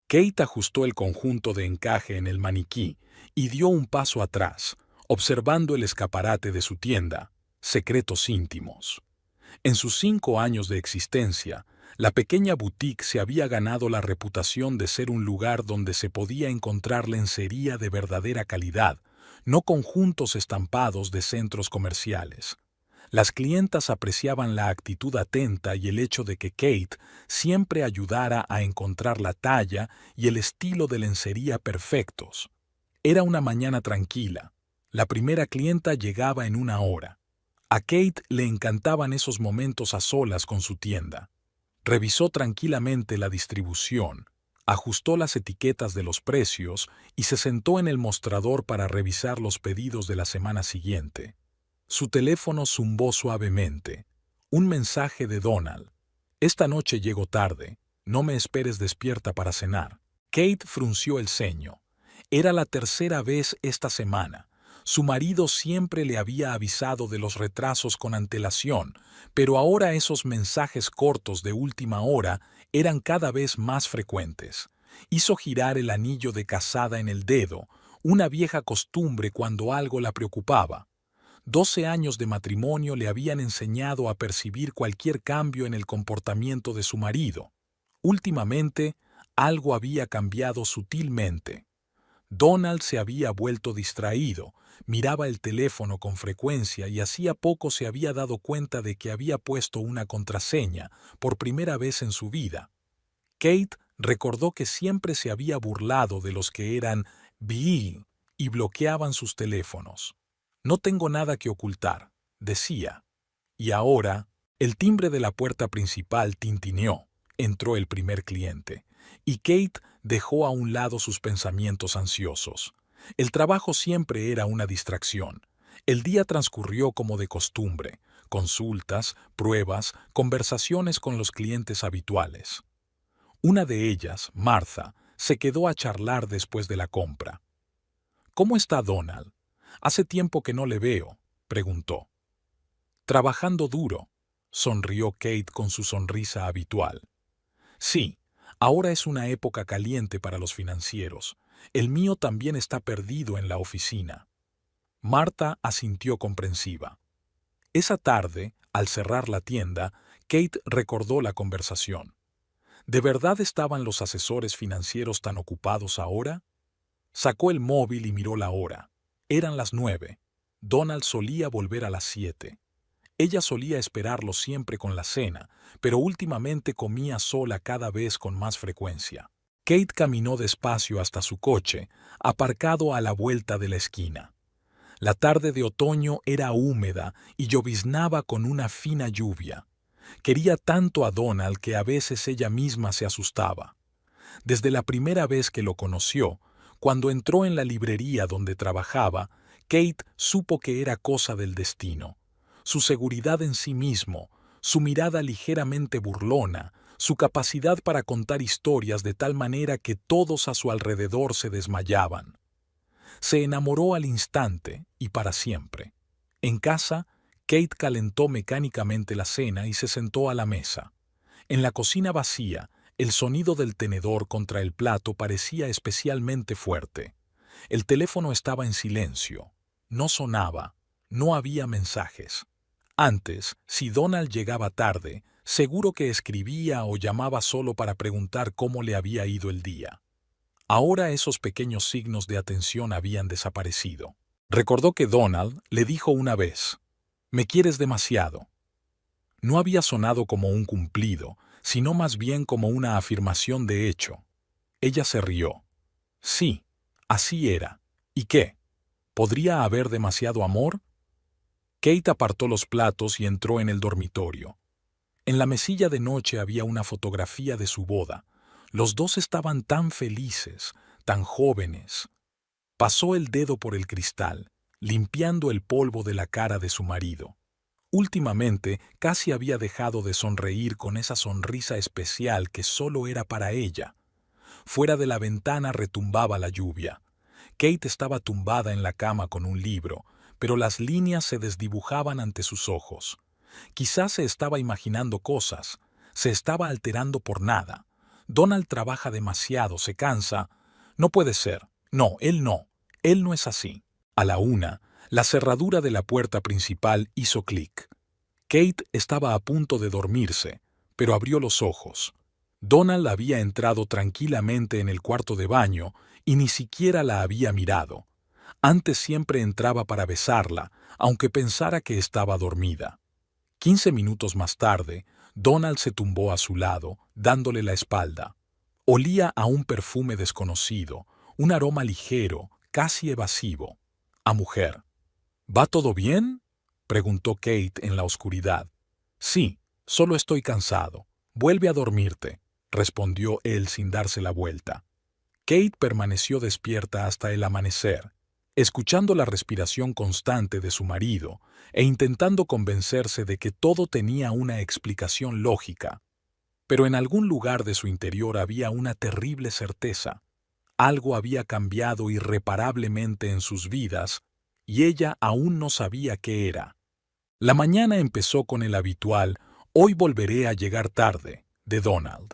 Kate ajustó el conjunto de encaje en el maniquí y dio un paso atrás, observando el escaparate de su tienda, Secretos Íntimos. En sus 5 años de existencia, la pequeña boutique se había ganado la reputación de ser un lugar donde se podía encontrar lencería de verdadera calidad, no conjuntos estampados de centros comerciales. Las clientas apreciaban la actitud atenta y el hecho de que Kate siempre ayudara a encontrar la talla y el estilo de lencería perfectos. Era una mañana tranquila. La primera clienta llegaba en una hora. A Kate le encantaban esos momentos a solas con su tienda. Revisó tranquilamente la distribución, ajustó las etiquetas de los precios y se sentó en el mostrador para revisar los pedidos de la semana siguiente. Su teléfono zumbó suavemente. Un mensaje de Donald. Esta noche llego tarde. No me esperes despierta para cenar. Kate frunció el ceño. Era la tercera vez esta semana. Su marido siempre le había avisado de los retrasos con antelación, pero ahora esos mensajes cortos de última hora eran cada vez más frecuentes. Hizo girar el anillo de casada en el dedo, una vieja costumbre cuando algo la preocupaba. 12 años de matrimonio le habían enseñado a percibir cualquier cambio en el comportamiento de su marido. Últimamente, algo había cambiado sutilmente. Donald se había vuelto distraído, miraba el teléfono con frecuencia y hacía poco se había dado cuenta de que había puesto una contraseña por primera vez en su vida. Kate recordó que siempre se había burlado de los que eran BI y bloqueaban sus teléfonos. No tengo nada que ocultar, decía. Y ahora, el timbre de la puerta principal tintineó. Entró el primer cliente, y Kate dejó a un lado sus pensamientos ansiosos. El trabajo siempre era una distracción. El día transcurrió como de costumbre, consultas, pruebas, conversaciones con los clientes habituales. Una de ellas, Martha, se quedó a charlar después de la compra. ¿Cómo está Donald? Hace tiempo que no le veo, preguntó. Trabajando duro, sonrió Kate con su sonrisa habitual. Sí, ahora es una época caliente para los financieros. El mío también está perdido en la oficina. Marta asintió comprensiva. Esa tarde, al cerrar la tienda, Kate recordó la conversación. ¿De verdad estaban los asesores financieros tan ocupados ahora? Sacó el móvil y miró la hora. Eran las 9. Donald solía volver a las 7. Ella solía esperarlo siempre con la cena, pero últimamente comía sola cada vez con más frecuencia. Kate caminó despacio hasta su coche, aparcado a la vuelta de la esquina. La tarde de otoño era húmeda y lloviznaba con una fina lluvia. Quería tanto a Donald que a veces ella misma se asustaba. Desde la primera vez que lo conoció, cuando entró en la librería donde trabajaba, Kate supo que era cosa del destino. Su seguridad en sí mismo, su mirada ligeramente burlona, su capacidad para contar historias de tal manera que todos a su alrededor se desmayaban. Se enamoró al instante y para siempre. En casa, Kate calentó mecánicamente la cena y se sentó a la mesa. En la cocina vacía, el sonido del tenedor contra el plato parecía especialmente fuerte. El teléfono estaba en silencio. No sonaba. No había mensajes. Antes, si Donald llegaba tarde, seguro que escribía o llamaba solo para preguntar cómo le había ido el día. Ahora esos pequeños signos de atención habían desaparecido. Recordó que Donald le dijo una vez, «Me quieres demasiado». No había sonado como un cumplido, sino más bien como una afirmación de hecho. Ella se rió. Sí, así era. ¿Y qué? ¿Podría haber demasiado amor? Kate apartó los platos y entró en el dormitorio. En la mesilla de noche había una fotografía de su boda. Los dos estaban tan felices, tan jóvenes. Pasó el dedo por el cristal, limpiando el polvo de la cara de su marido. Últimamente casi había dejado de sonreír con esa sonrisa especial que solo era para ella. Fuera de la ventana retumbaba la lluvia. Kate estaba tumbada en la cama con un libro, pero las líneas se desdibujaban ante sus ojos. Quizás se estaba imaginando cosas, se estaba alterando por nada. Donald trabaja demasiado, se cansa. No puede ser. No. Él no es así. A la 1, la cerradura de la puerta principal hizo clic. Kate estaba a punto de dormirse, pero abrió los ojos. Donald había entrado tranquilamente en el cuarto de baño y ni siquiera la había mirado. Antes siempre entraba para besarla, aunque pensara que estaba dormida. 15 minutos más tarde, Donald se tumbó a su lado, dándole la espalda. Olía a un perfume desconocido, un aroma ligero, casi evasivo. A mujer. ¿Va todo bien?, preguntó Kate en la oscuridad. Sí, solo estoy cansado. Vuelve a dormirte, respondió él sin darse la vuelta. Kate permaneció despierta hasta el amanecer, escuchando la respiración constante de su marido e intentando convencerse de que todo tenía una explicación lógica. Pero en algún lugar de su interior había una terrible certeza. Algo había cambiado irreparablemente en sus vidas y ella aún no sabía qué era. La mañana empezó con el habitual «Hoy volveré a llegar tarde» de Donald.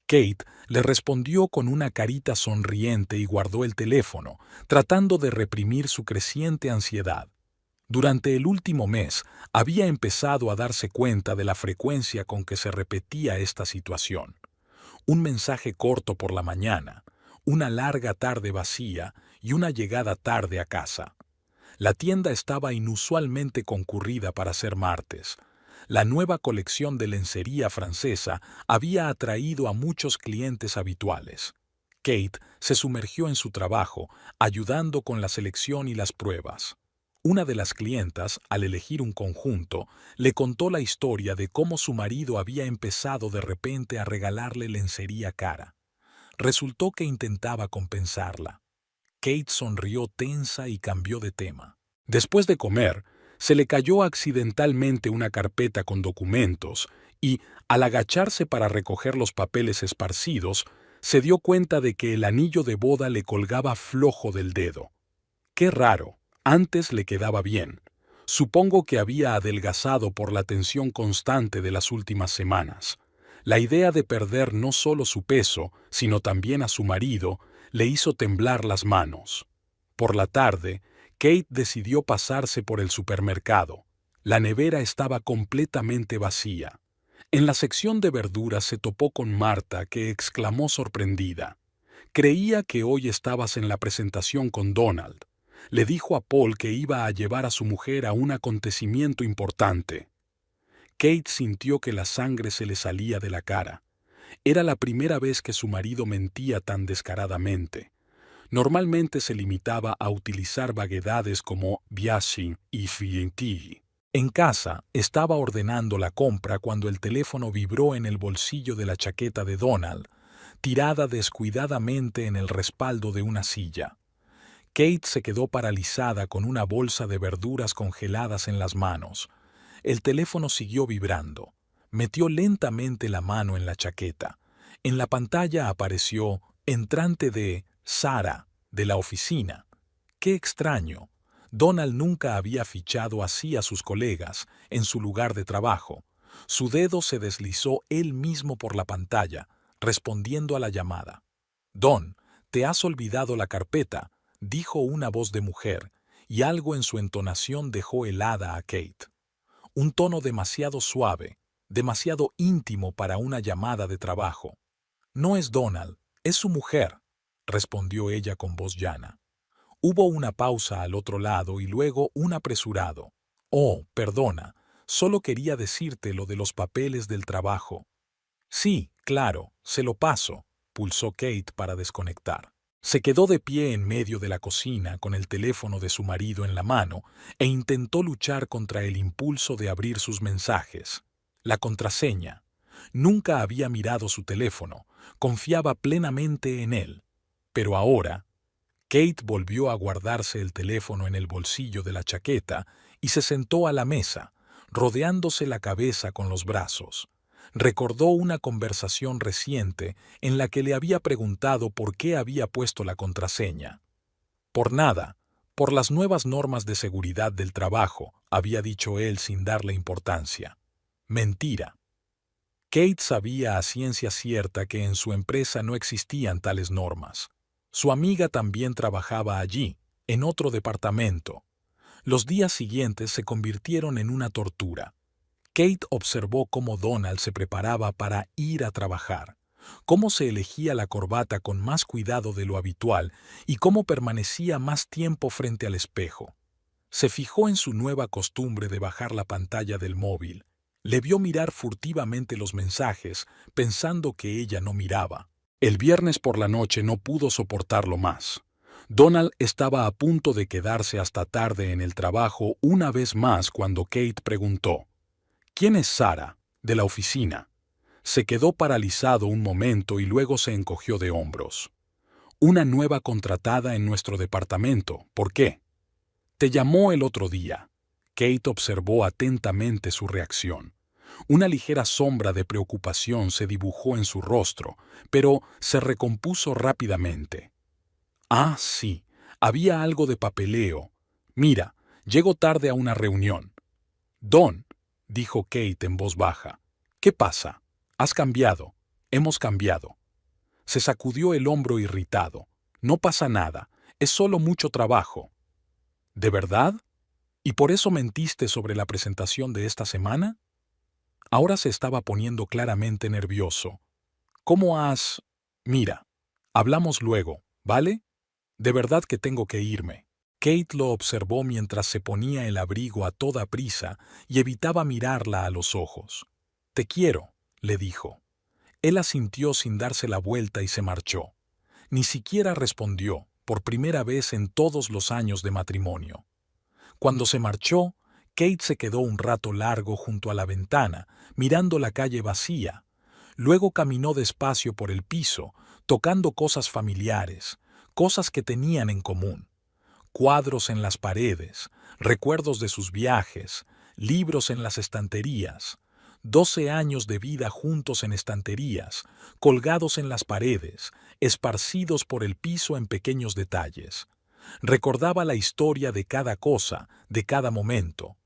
Kate le respondió con una carita sonriente y guardó el teléfono, tratando de reprimir su creciente ansiedad. Durante el último mes había empezado a darse cuenta de la frecuencia con que se repetía esta situación. Un mensaje corto por la mañana, una larga tarde vacía y una llegada tarde a casa. La tienda estaba inusualmente concurrida para ser martes. La nueva colección de lencería francesa había atraído a muchos clientes habituales. Kate se sumergió en su trabajo, ayudando con la selección y las pruebas. Una de las clientas, al elegir un conjunto, le contó la historia de cómo su marido había empezado de repente a regalarle lencería cara. Resultó que intentaba compensarla. Kate sonrió tensa y cambió de tema. Después de comer, se le cayó accidentalmente una carpeta con documentos y, al agacharse para recoger los papeles esparcidos, se dio cuenta de que el anillo de boda le colgaba flojo del dedo. ¡Qué raro! Antes le quedaba bien. Supongo que había adelgazado por la tensión constante de las últimas semanas. La idea de perder no solo su peso, sino también a su marido, le hizo temblar las manos. Por la tarde, Kate decidió pasarse por el supermercado. La nevera estaba completamente vacía. En la sección de verduras se topó con Marta, que exclamó sorprendida. «Creía que hoy estabas en la presentación con Donald». Le dijo a Paul que iba a llevar a su mujer a un acontecimiento importante. Kate sintió que la sangre se le salía de la cara. Era la primera vez que su marido mentía tan descaradamente. Normalmente se limitaba a utilizar vaguedades como «biasing» y «fienti». En casa, estaba ordenando la compra cuando el teléfono vibró en el bolsillo de la chaqueta de Donald, tirada descuidadamente en el respaldo de una silla. Kate se quedó paralizada con una bolsa de verduras congeladas en las manos. El teléfono siguió vibrando. Metió lentamente la mano en la chaqueta. En la pantalla apareció «Entrante de Sara, de la oficina». ¡Qué extraño! Donald nunca había fichado así a sus colegas en su lugar de trabajo. Su dedo se deslizó él mismo por la pantalla, respondiendo a la llamada. «Don, te has olvidado la carpeta», dijo una voz de mujer, y algo en su entonación dejó helada a Kate. Un tono demasiado suave, demasiado íntimo para una llamada de trabajo. «No es Donald, es su mujer», respondió ella con voz llana. Hubo una pausa al otro lado y luego un apresurado. «Oh, perdona, solo quería decirte lo de los papeles del trabajo». «Sí, claro, se lo paso», pulsó Kate para desconectar. Se quedó de pie en medio de la cocina con el teléfono de su marido en la mano e intentó luchar contra el impulso de abrir sus mensajes. La contraseña. Nunca había mirado su teléfono, confiaba plenamente en él. Pero ahora, Kate volvió a guardarse el teléfono en el bolsillo de la chaqueta y se sentó a la mesa, rodeándose la cabeza con los brazos. Recordó una conversación reciente en la que le había preguntado por qué había puesto la contraseña. «Por nada, por las nuevas normas de seguridad del trabajo», había dicho él sin darle importancia. Mentira. Kate sabía a ciencia cierta que en su empresa no existían tales normas. Su amiga también trabajaba allí, en otro departamento. Los días siguientes se convirtieron en una tortura. Kate observó cómo Donald se preparaba para ir a trabajar, cómo se elegía la corbata con más cuidado de lo habitual y cómo permanecía más tiempo frente al espejo. Se fijó en su nueva costumbre de bajar la pantalla del móvil. Le vio mirar furtivamente los mensajes, pensando que ella no miraba. El viernes por la noche no pudo soportarlo más. Donald estaba a punto de quedarse hasta tarde en el trabajo una vez más cuando Kate preguntó: «¿Quién es Sara?», de la oficina. Se quedó paralizado un momento y luego se encogió de hombros. «Una nueva contratada en nuestro departamento. ¿Por qué?». «Te llamó el otro día». Kate observó atentamente su reacción. Una ligera sombra de preocupación se dibujó en su rostro, pero se recompuso rápidamente. «Ah, sí, había algo de papeleo. Mira, llego tarde a una reunión». «Don», dijo Kate en voz baja, «¿qué pasa? Has cambiado. Hemos cambiado». Se sacudió el hombro irritado. «No pasa nada, es solo mucho trabajo». «¿De verdad? ¿Y por eso mentiste sobre la presentación de esta semana?». Ahora se estaba poniendo claramente nervioso. «¿Cómo has...? Mira, hablamos luego, ¿vale? De verdad que tengo que irme». Kate lo observó mientras se ponía el abrigo a toda prisa y evitaba mirarla a los ojos. «Te quiero», le dijo. Él asintió sin darse la vuelta y se marchó. Ni siquiera respondió, por primera vez en todos los años de matrimonio. Cuando se marchó, Kate se quedó un rato largo junto a la ventana, mirando la calle vacía. Luego caminó despacio por el piso, tocando cosas familiares, cosas que tenían en común. Cuadros en las paredes, recuerdos de sus viajes, libros en las estanterías. 12 años de vida juntos en estanterías, colgados en las paredes, esparcidos por el piso en pequeños detalles. Recordaba la historia de cada cosa, de cada momento.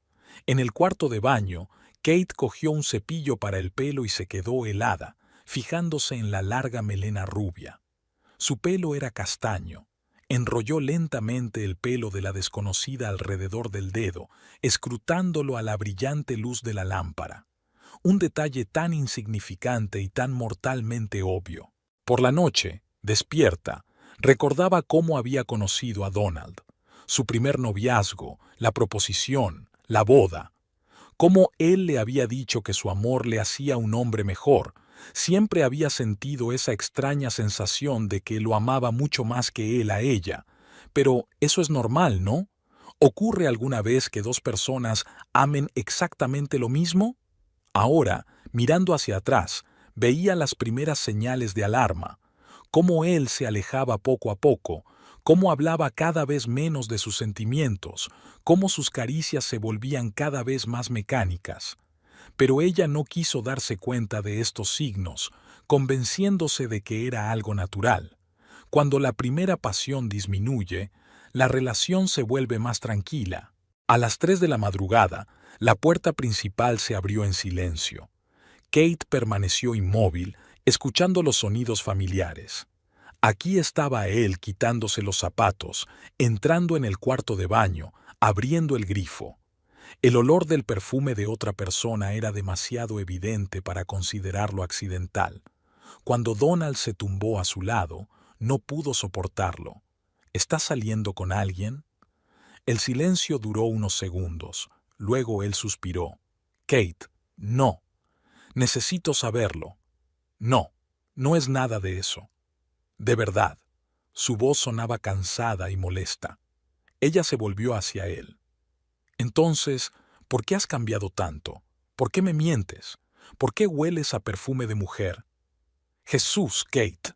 En el cuarto de baño, Kate cogió un cepillo para el pelo y se quedó helada, fijándose en la larga melena rubia. Su pelo era castaño. Enrolló lentamente el pelo de la desconocida alrededor del dedo, escrutándolo a la brillante luz de la lámpara. Un detalle tan insignificante y tan mortalmente obvio. Por la noche, despierta, recordaba cómo había conocido a Donald, su primer noviazgo, la proposición, la boda. Cómo él le había dicho que su amor le hacía un hombre mejor. Siempre había sentido esa extraña sensación de que lo amaba mucho más que él a ella. Pero eso es normal, ¿no? ¿Ocurre alguna vez que dos personas amen exactamente lo mismo? Ahora, mirando hacia atrás, veía las primeras señales de alarma. Cómo él se alejaba poco a poco, cómo hablaba cada vez menos de sus sentimientos, cómo sus caricias se volvían cada vez más mecánicas. Pero ella no quiso darse cuenta de estos signos, convenciéndose de que era algo natural. Cuando la primera pasión disminuye, la relación se vuelve más tranquila. A las 3 de la madrugada, la puerta principal se abrió en silencio. Kate permaneció inmóvil, escuchando los sonidos familiares. Aquí estaba él quitándose los zapatos, entrando en el cuarto de baño, abriendo el grifo. El olor del perfume de otra persona era demasiado evidente para considerarlo accidental. Cuando Donald se tumbó a su lado, no pudo soportarlo. ¿Estás saliendo con alguien? El silencio duró unos segundos. Luego él suspiró. «Kate, no. Necesito saberlo». «No, no es nada de eso». «De verdad». Su voz sonaba cansada y molesta. Ella se volvió hacia él. «Entonces, ¿por qué has cambiado tanto? ¿Por qué me mientes? ¿Por qué hueles a perfume de mujer?» «Jesús, Kate».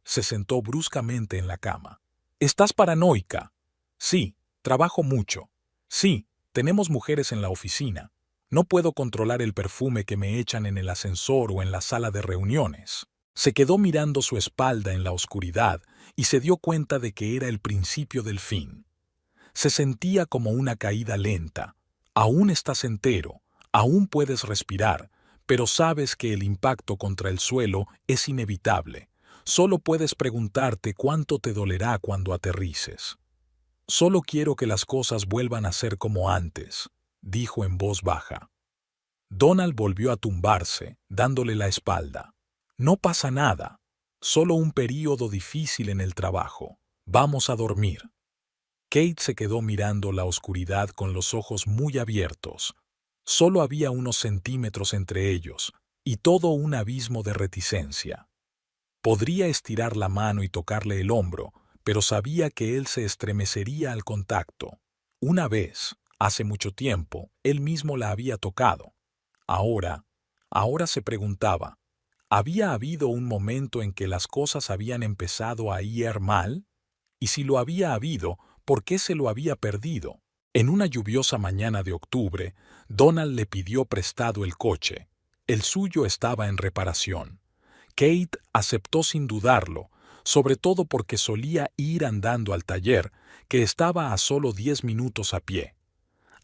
Se sentó bruscamente en la cama. «¿Estás paranoica?» «Sí, trabajo mucho». «Sí, tenemos mujeres en la oficina. No puedo controlar el perfume que me echan en el ascensor o en la sala de reuniones». Se quedó mirando su espalda en la oscuridad y se dio cuenta de que era el principio del fin. Se sentía como una caída lenta. Aún estás entero, aún puedes respirar, pero sabes que el impacto contra el suelo es inevitable. Solo puedes preguntarte cuánto te dolerá cuando aterrices. Solo quiero que las cosas vuelvan a ser como antes, dijo en voz baja. Donald volvió a tumbarse, dándole la espalda. No pasa nada, solo un período difícil en el trabajo. Vamos a dormir. Kate se quedó mirando la oscuridad con los ojos muy abiertos. Solo había unos centímetros entre ellos, y todo un abismo de reticencia. Podría estirar la mano y tocarle el hombro, pero sabía que él se estremecería al contacto. Una vez, hace mucho tiempo, él mismo la había tocado. Ahora se preguntaba, ¿había habido un momento en que las cosas habían empezado a ir mal? Y si lo había habido, ¿por qué se lo había perdido? En una lluviosa mañana de octubre, Donald le pidió prestado el coche. El suyo estaba en reparación. Kate aceptó sin dudarlo, sobre todo porque solía ir andando al taller, que estaba a solo 10 minutos a pie.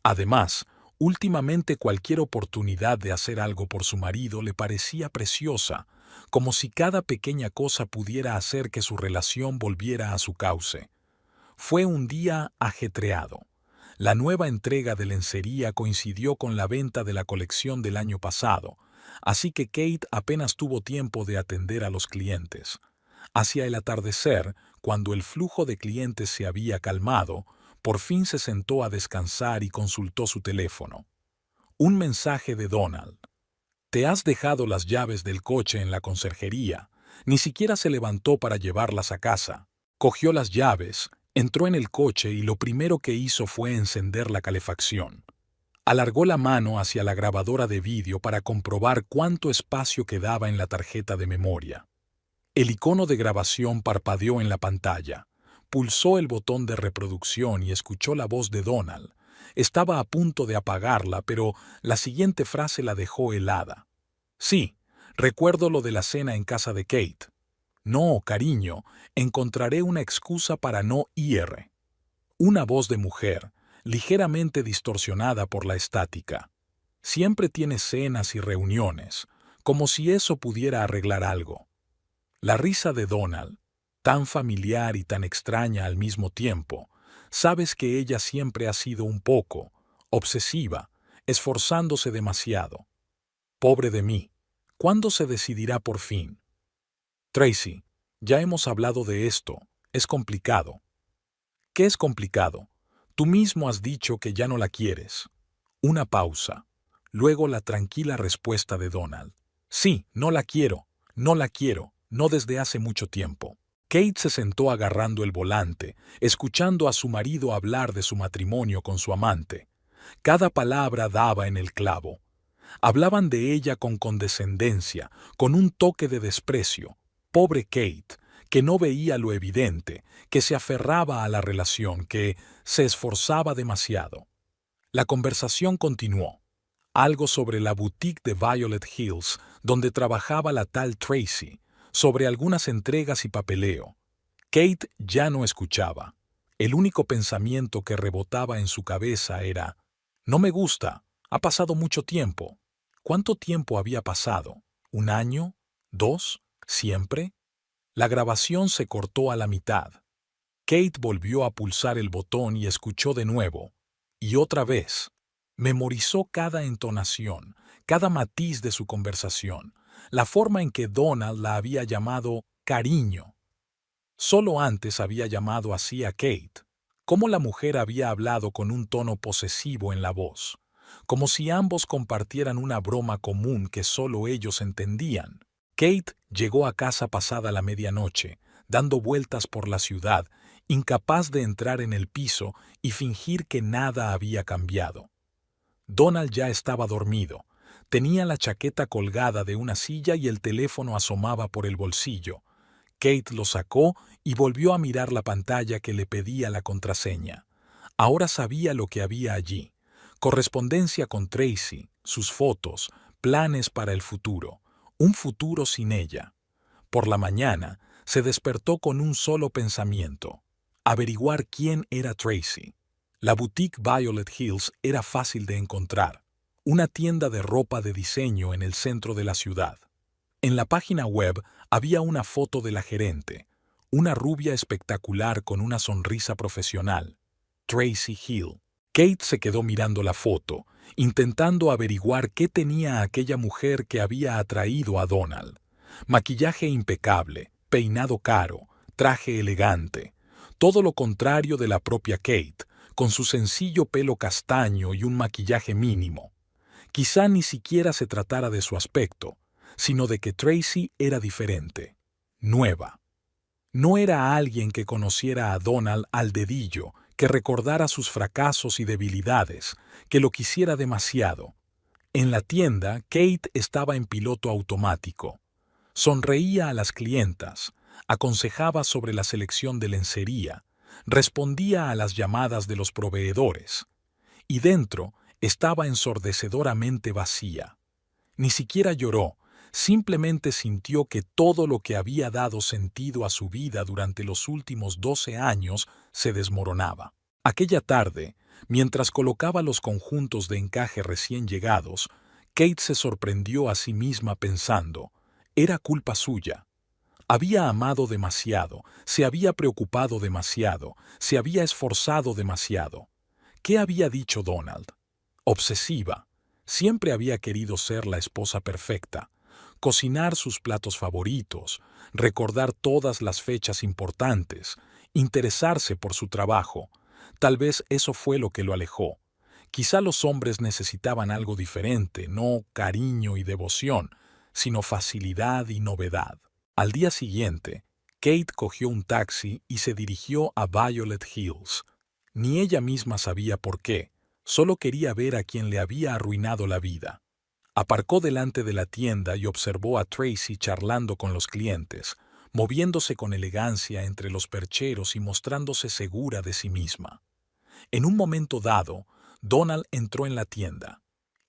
Además, últimamente cualquier oportunidad de hacer algo por su marido le parecía preciosa, como si cada pequeña cosa pudiera hacer que su relación volviera a su cauce. Fue un día ajetreado. La nueva entrega de lencería coincidió con la venta de la colección del año pasado, así que Kate apenas tuvo tiempo de atender a los clientes. Hacia el atardecer, cuando el flujo de clientes se había calmado, por fin se sentó a descansar y consultó su teléfono. Un mensaje de Donald. «Te has dejado las llaves del coche en la conserjería. Ni siquiera se levantó para llevarlas a casa. Cogió las llaves, entró en el coche y lo primero que hizo fue encender la calefacción. Alargó la mano hacia la grabadora de vídeo para comprobar cuánto espacio quedaba en la tarjeta de memoria. El icono de grabación parpadeó en la pantalla. Pulsó el botón de reproducción y escuchó la voz de Donald. Estaba a punto de apagarla, pero la siguiente frase la dejó helada. «Sí, recuerdo lo de la cena en casa de Kate. No, cariño, encontraré una excusa para no ir». Una voz de mujer, ligeramente distorsionada por la estática. «Siempre tiene cenas y reuniones, como si eso pudiera arreglar algo». La risa de Donald, tan familiar y tan extraña al mismo tiempo. Sabes que ella siempre ha sido un poco obsesiva, esforzándose demasiado. Pobre de mí. ¿Cuándo se decidirá por fin? Tracy, ya hemos hablado de esto. Es complicado. ¿Qué es complicado? Tú mismo has dicho que ya no la quieres. Una pausa. Luego la tranquila respuesta de Donald. Sí, no la quiero, no desde hace mucho tiempo. Kate se sentó agarrando el volante, escuchando a su marido hablar de su matrimonio con su amante. Cada palabra daba en el clavo. Hablaban de ella con condescendencia, con un toque de desprecio. Pobre Kate, que no veía lo evidente, que se aferraba a la relación, que se esforzaba demasiado. La conversación continuó. Algo sobre la boutique de Violet Hills, donde trabajaba la tal Tracy, sobre algunas entregas y papeleo. Kate ya no escuchaba. El único pensamiento que rebotaba en su cabeza era: «No me gusta, ha pasado mucho tiempo». ¿Cuánto tiempo había pasado? ¿Un año? ¿2? ¿Siempre? La grabación se cortó a la mitad. Kate volvió a pulsar el botón y escuchó de nuevo. Y otra vez. Memorizó cada entonación, cada matiz de su conversación, la forma en que Donald la había llamado cariño. Solo antes había llamado así a Kate. Cómo la mujer había hablado con un tono posesivo en la voz, como si ambos compartieran una broma común que solo ellos entendían. Kate llegó a casa pasada la medianoche, dando vueltas por la ciudad, incapaz de entrar en el piso y fingir que nada había cambiado. Donald ya estaba dormido. Tenía la chaqueta colgada de una silla y el teléfono asomaba por el bolsillo. Kate lo sacó y volvió a mirar la pantalla que le pedía la contraseña. Ahora sabía lo que había allí. Correspondencia con Tracy, sus fotos, planes para el futuro. Un futuro sin ella. Por la mañana, se despertó con un solo pensamiento: averiguar quién era Tracy. La boutique Violet Hills era fácil de encontrar. una tienda de ropa de diseño en el centro de la ciudad. En la página web había una foto de la gerente, una rubia espectacular con una sonrisa profesional, Tracy Hill. Kate se quedó mirando la foto, intentando averiguar qué tenía aquella mujer que había atraído a Donald. Maquillaje impecable, peinado caro, traje elegante. Todo lo contrario de la propia Kate, con su sencillo pelo castaño y un maquillaje mínimo. Quizá ni siquiera se tratara de su aspecto, sino de que Tracy era diferente, nueva. No era alguien que conociera a Donald al dedillo, que recordara sus fracasos y debilidades, que lo quisiera demasiado. En la tienda, Kate estaba en piloto automático. Sonreía a las clientas, aconsejaba sobre la selección de lencería, respondía a las llamadas de los proveedores. Y dentro estaba ensordecedoramente vacía. Ni siquiera lloró, simplemente sintió que todo lo que había dado sentido a su vida durante los últimos 12 años se desmoronaba. Aquella tarde, mientras colocaba los conjuntos de encaje recién llegados, Kate se sorprendió a sí misma pensando, era culpa suya. Había amado demasiado, se había preocupado demasiado, se había esforzado demasiado. ¿Qué había dicho Donald? Obsesiva. Siempre había querido ser la esposa perfecta, cocinar sus platos favoritos, recordar todas las fechas importantes, interesarse por su trabajo. Tal vez eso fue lo que lo alejó. Quizá los hombres necesitaban algo diferente, no cariño y devoción, sino facilidad y novedad. Al día siguiente, Kate cogió un taxi y se dirigió a Violet Hills. Ni ella misma sabía por qué, solo quería ver a quien le había arruinado la vida. Aparcó delante de la tienda y observó a Tracy charlando con los clientes, moviéndose con elegancia entre los percheros y mostrándose segura de sí misma. En un momento dado, Donald entró en la tienda.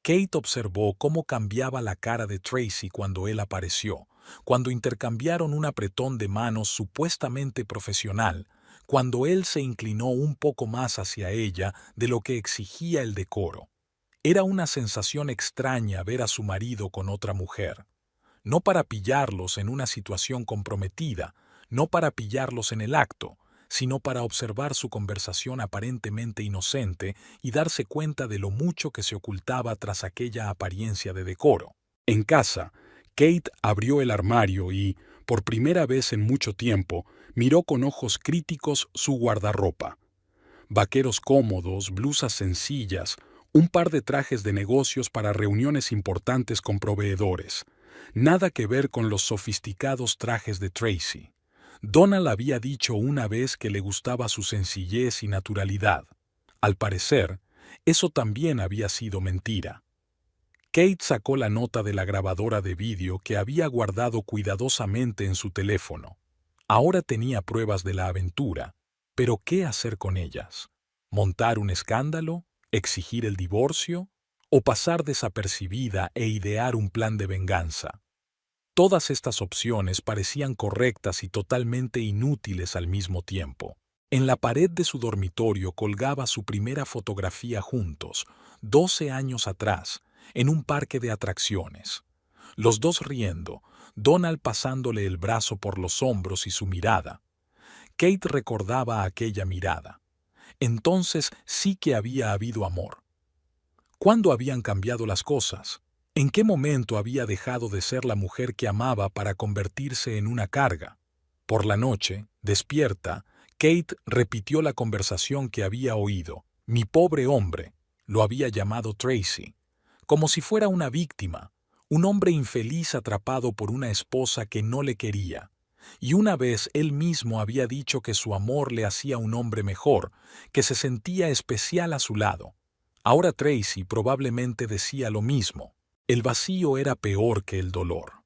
Kate observó cómo cambiaba la cara de Tracy cuando él apareció, cuando intercambiaron un apretón de manos supuestamente profesional, cuando él se inclinó un poco más hacia ella de lo que exigía el decoro. Era una sensación extraña ver a su marido con otra mujer. No para pillarlos en una situación comprometida, no para pillarlos en el acto, sino para observar su conversación aparentemente inocente y darse cuenta de lo mucho que se ocultaba tras aquella apariencia de decoro. En casa, Kate abrió el armario y, por primera vez en mucho tiempo, miró con ojos críticos su guardarropa. Vaqueros cómodos, blusas sencillas, un par de trajes de negocios para reuniones importantes con proveedores. Nada que ver con los sofisticados trajes de Tracy. Donald había dicho una vez que le gustaba su sencillez y naturalidad. Al parecer, eso también había sido mentira. Kate sacó la nota de la grabadora de vídeo que había guardado cuidadosamente en su teléfono. Ahora tenía pruebas de la aventura, pero ¿qué hacer con ellas? ¿Montar un escándalo? ¿Exigir el divorcio? ¿O pasar desapercibida e idear un plan de venganza? Todas estas opciones parecían correctas y totalmente inútiles al mismo tiempo. En la pared de su dormitorio colgaba su primera fotografía juntos, 12 años atrás, en un parque de atracciones. Los dos riendo, Donald pasándole el brazo por los hombros y su mirada. Kate recordaba aquella mirada. Entonces sí que había habido amor. ¿Cuándo habían cambiado las cosas? ¿En qué momento había dejado de ser la mujer que amaba para convertirse en una carga? Por la noche, despierta, Kate repitió la conversación que había oído. Mi pobre hombre, lo había llamado Tracy, como si fuera una víctima, un hombre infeliz atrapado por una esposa que no le quería. Y una vez él mismo había dicho que su amor le hacía un hombre mejor, que se sentía especial a su lado. Ahora Tracy probablemente decía lo mismo. El vacío era peor que el dolor.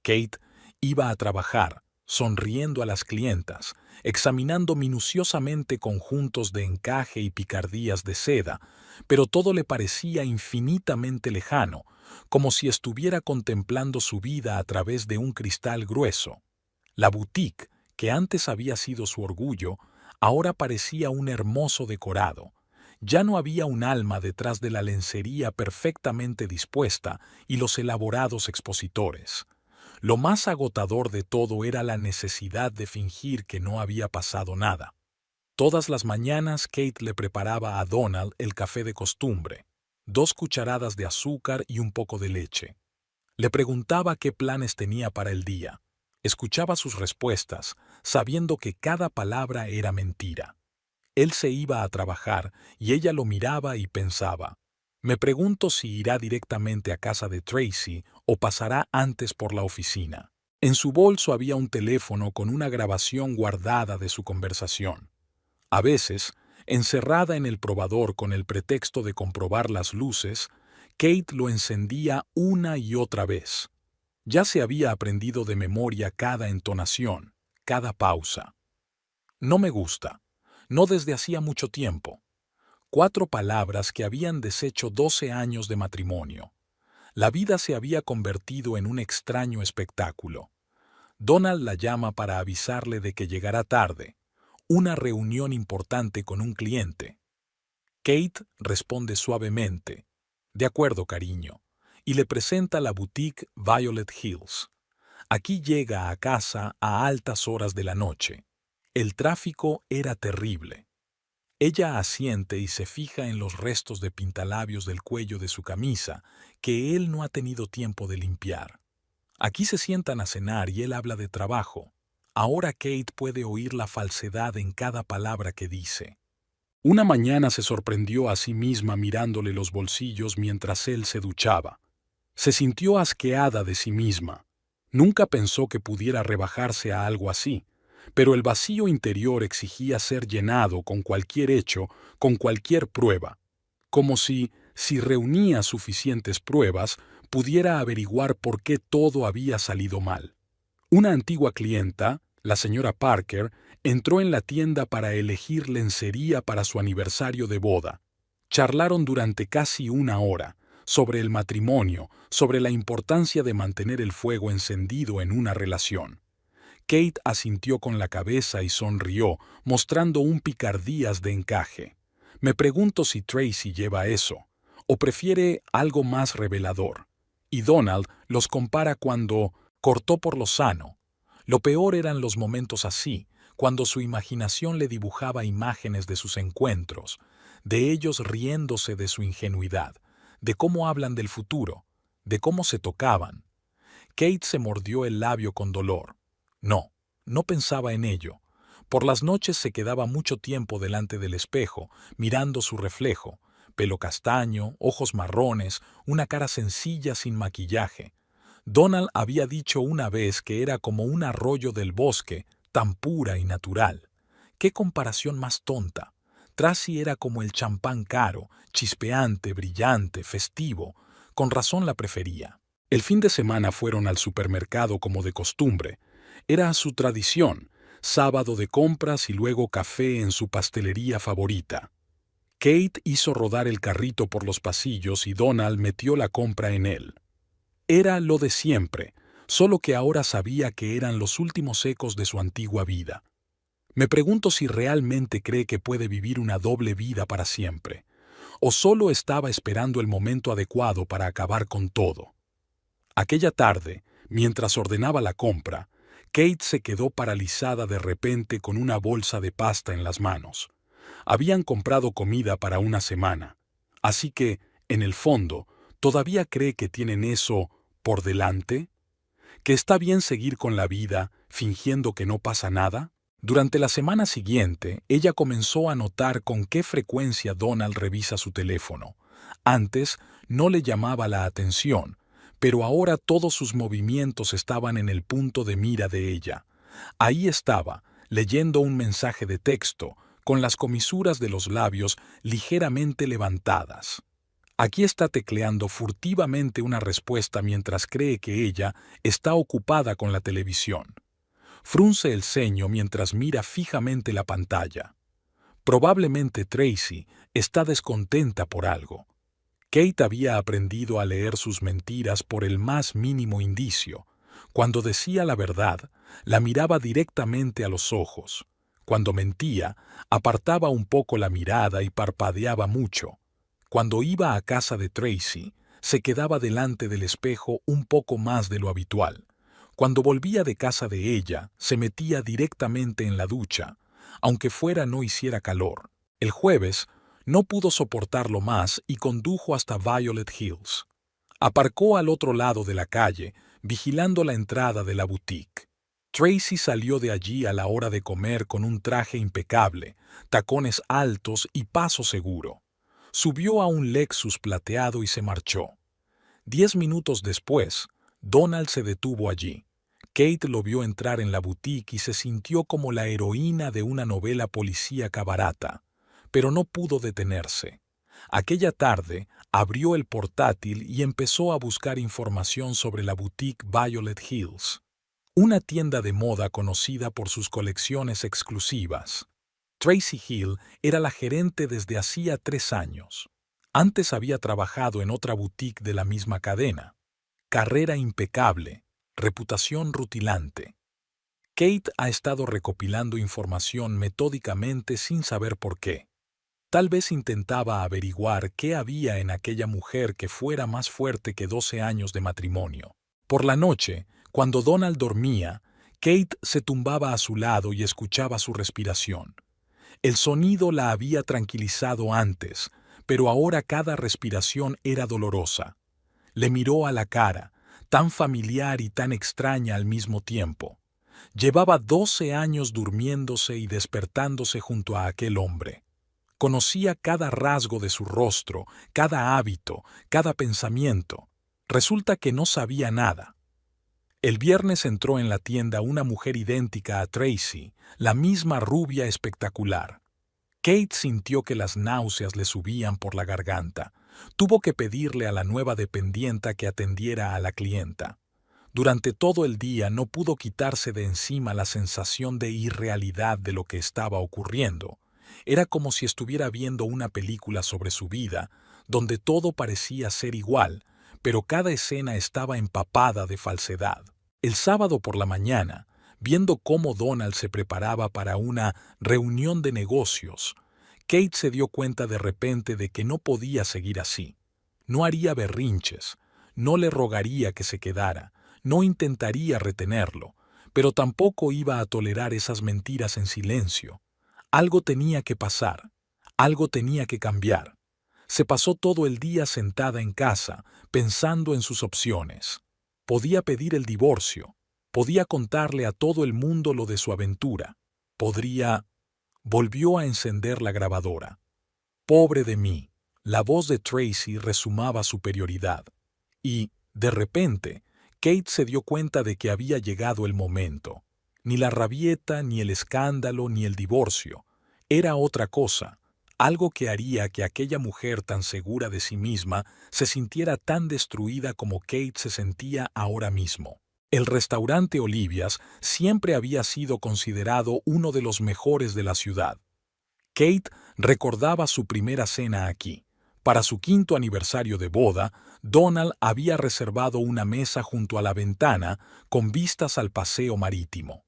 Kate iba a trabajar, sonriendo a las clientas, examinando minuciosamente conjuntos de encaje y picardías de seda, pero todo le parecía infinitamente lejano, como si estuviera contemplando su vida a través de un cristal grueso. La boutique, que antes había sido su orgullo, ahora parecía un hermoso decorado, Ya no había un alma detrás de la lencería perfectamente dispuesta y los elaborados expositores. Lo más agotador de todo era la necesidad de fingir que no había pasado nada. Todas las mañanas Kate le preparaba a Donald el café de costumbre, 2 cucharadas de azúcar y un poco de leche. Le preguntaba qué planes tenía para el día. Escuchaba sus respuestas, sabiendo que cada palabra era mentira. Él se iba a trabajar y ella lo miraba y pensaba, me pregunto si irá directamente a casa de Tracy o pasará antes por la oficina. En su bolso había un teléfono con una grabación guardada de su conversación. A veces, encerrada en el probador con el pretexto de comprobar las luces, Kate lo encendía una y otra vez. Ya se había aprendido de memoria cada entonación, cada pausa. No me gusta. No desde hacía mucho tiempo. 4 palabras que habían deshecho 12 años de matrimonio. La vida se había convertido en un extraño espectáculo. Donald la llama para avisarle de que llegará tarde. Una reunión importante con un cliente. Kate responde suavemente, de acuerdo, cariño, y le presenta la boutique Violet Hills. Aquí llega a casa a altas horas de la noche. El tráfico era terrible. Ella asiente y se fija en los restos de pintalabios del cuello de su camisa que él no ha tenido tiempo de limpiar. Aquí se sientan a cenar y él habla de trabajo. Ahora Kate puede oír la falsedad en cada palabra que dice. Una mañana se sorprendió a sí misma mirándole los bolsillos mientras él se duchaba. Se sintió asqueada de sí misma. Nunca pensó que pudiera rebajarse a algo así, pero el vacío interior exigía ser llenado con cualquier hecho, con cualquier prueba. Como si reunía suficientes pruebas, pudiera averiguar por qué todo había salido mal. Una antigua clienta, la señora Parker, entró en la tienda para elegir lencería para su aniversario de boda. Charlaron durante casi 1 hora, sobre el matrimonio, sobre la importancia de mantener el fuego encendido en una relación. Kate asintió con la cabeza y sonrió, mostrando un picardías de encaje. Me pregunto si Tracy lleva eso, o prefiere algo más revelador. Y Donald los compara cuando cortó por lo sano. Lo peor eran los momentos así, cuando su imaginación le dibujaba imágenes de sus encuentros, de ellos riéndose de su ingenuidad, de cómo hablan del futuro, de cómo se tocaban. Kate se mordió el labio con dolor. No pensaba en ello. Por las noches se quedaba mucho tiempo delante del espejo, mirando su reflejo, pelo castaño, ojos marrones, una cara sencilla sin maquillaje. Donald había dicho una vez que era como un arroyo del bosque, tan pura y natural. ¡Qué comparación más tonta! Tracy era como el champán caro, chispeante, brillante, festivo. Con razón la prefería. El fin de semana fueron al supermercado como de costumbre. Era su tradición, sábado de compras y luego café en su pastelería favorita. Kate hizo rodar el carrito por los pasillos y Donald metió la compra en él. Era lo de siempre, solo que ahora sabía que eran los últimos ecos de su antigua vida. Me pregunto si realmente cree que puede vivir una doble vida para siempre, o solo estaba esperando el momento adecuado para acabar con todo. Aquella tarde, mientras ordenaba la compra, Kate se quedó paralizada de repente con una bolsa de pasta en las manos. Habían comprado comida para una semana, así que, en el fondo, ¿todavía cree que tienen eso por delante? ¿Que está bien seguir con la vida fingiendo que no pasa nada? Durante la semana siguiente, ella comenzó a notar con qué frecuencia Donald revisa su teléfono. Antes no le llamaba la atención, pero ahora todos sus movimientos estaban en el punto de mira de ella. Ahí estaba, leyendo un mensaje de texto, con las comisuras de los labios ligeramente levantadas. Aquí está tecleando furtivamente una respuesta mientras cree que ella está ocupada con la televisión. Frunce el ceño mientras mira fijamente la pantalla. Probablemente Tracy está descontenta por algo. Kate había aprendido a leer sus mentiras por el más mínimo indicio. Cuando decía la verdad, la miraba directamente a los ojos. Cuando mentía, apartaba un poco la mirada y parpadeaba mucho. Cuando iba a casa de Tracy, se quedaba delante del espejo un poco más de lo habitual. Cuando volvía de casa de ella, se metía directamente en la ducha, aunque fuera no hiciera calor. El jueves, no pudo soportarlo más y condujo hasta Violet Hills. Aparcó al otro lado de la calle, vigilando la entrada de la boutique. Tracy salió de allí a la hora de comer con un traje impecable, tacones altos y paso seguro. Subió a un Lexus plateado y se marchó. 10 minutos después, Donald se detuvo allí. Kate lo vio entrar en la boutique y se sintió como la heroína de una novela policíaca barata, pero no pudo detenerse. Aquella tarde, abrió el portátil y empezó a buscar información sobre la boutique Violet Hills, una tienda de moda conocida por sus colecciones exclusivas. Tracy Hill era la gerente desde hacía 3 años. Antes había trabajado en otra boutique de la misma cadena. Carrera impecable, reputación rutilante. Kate ha estado recopilando información metódicamente sin saber por qué. Tal vez intentaba averiguar qué había en aquella mujer que fuera más fuerte que 12 años de matrimonio. Por la noche, cuando Donald dormía, Kate se tumbaba a su lado y escuchaba su respiración. El sonido la había tranquilizado antes, pero ahora cada respiración era dolorosa. Le miró a la cara, tan familiar y tan extraña al mismo tiempo. Llevaba 12 años durmiéndose y despertándose junto a aquel hombre. Conocía cada rasgo de su rostro, cada hábito, cada pensamiento. Resulta que no sabía nada. El viernes entró en la tienda una mujer idéntica a Tracy, la misma rubia espectacular. Kate sintió que las náuseas le subían por la garganta. Tuvo que pedirle a la nueva dependienta que atendiera a la clienta. Durante todo el día no pudo quitarse de encima la sensación de irrealidad de lo que estaba ocurriendo. Era como si estuviera viendo una película sobre su vida, donde todo parecía ser igual, pero cada escena estaba empapada de falsedad. El sábado por la mañana, viendo cómo Donald se preparaba para una reunión de negocios, Kate se dio cuenta de repente de que no podía seguir así. No haría berrinches, no le rogaría que se quedara, no intentaría retenerlo, pero tampoco iba a tolerar esas mentiras en silencio. Algo tenía que pasar, algo tenía que cambiar. Se pasó todo el día sentada en casa, pensando en sus opciones. Podía pedir el divorcio, podía contarle a todo el mundo lo de su aventura, podría... Volvió a encender la grabadora. Pobre de mí, la voz de Tracy resumaba superioridad. Y, de repente, Kate se dio cuenta de que había llegado el momento. Ni la rabieta, ni el escándalo, ni el divorcio. Era otra cosa, algo que haría que aquella mujer tan segura de sí misma se sintiera tan destruida como Kate se sentía ahora mismo. El restaurante Olivia's siempre había sido considerado uno de los mejores de la ciudad. Kate recordaba su primera cena aquí. Para su 5º aniversario de boda, Donald había reservado una mesa junto a la ventana con vistas al paseo marítimo.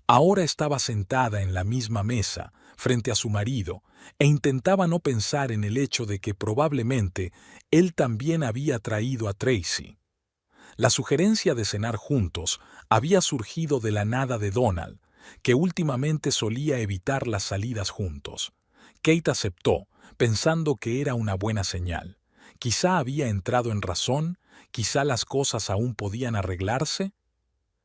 Ahora estaba sentada en la misma mesa, frente a su marido, e intentaba no pensar en el hecho de que probablemente él también había traído a Tracy. La sugerencia de cenar juntos había surgido de la nada de Donald, que últimamente solía evitar las salidas juntos. Kate aceptó, pensando que era una buena señal. Quizá había entrado en razón, quizá las cosas aún podían arreglarse.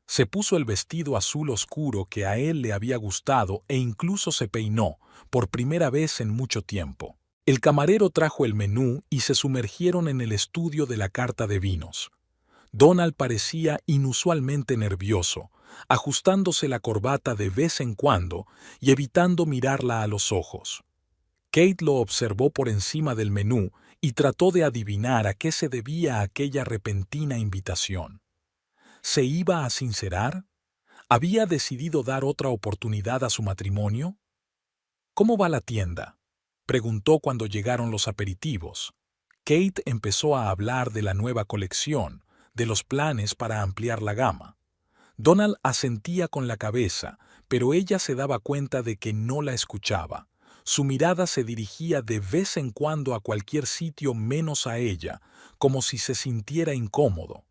Se puso el vestido azul oscuro que a él le había gustado e incluso se peinó, por primera vez en mucho tiempo. El camarero trajo el menú y se sumergieron en el estudio de la carta de vinos. Donald parecía inusualmente nervioso, ajustándose la corbata de vez en cuando y evitando mirarla a los ojos. Kate lo observó por encima del menú y trató de adivinar a qué se debía aquella repentina invitación. ¿Se iba a sincerar? ¿Había decidido dar otra oportunidad a su matrimonio? ¿Cómo va la tienda?, preguntó cuando llegaron los aperitivos. Kate empezó a hablar de la nueva colección, de los planes para ampliar la gama. Donald asentía con la cabeza, pero ella se daba cuenta de que no la escuchaba. Su mirada se dirigía de vez en cuando a cualquier sitio menos a ella, como si se sintiera incómodo.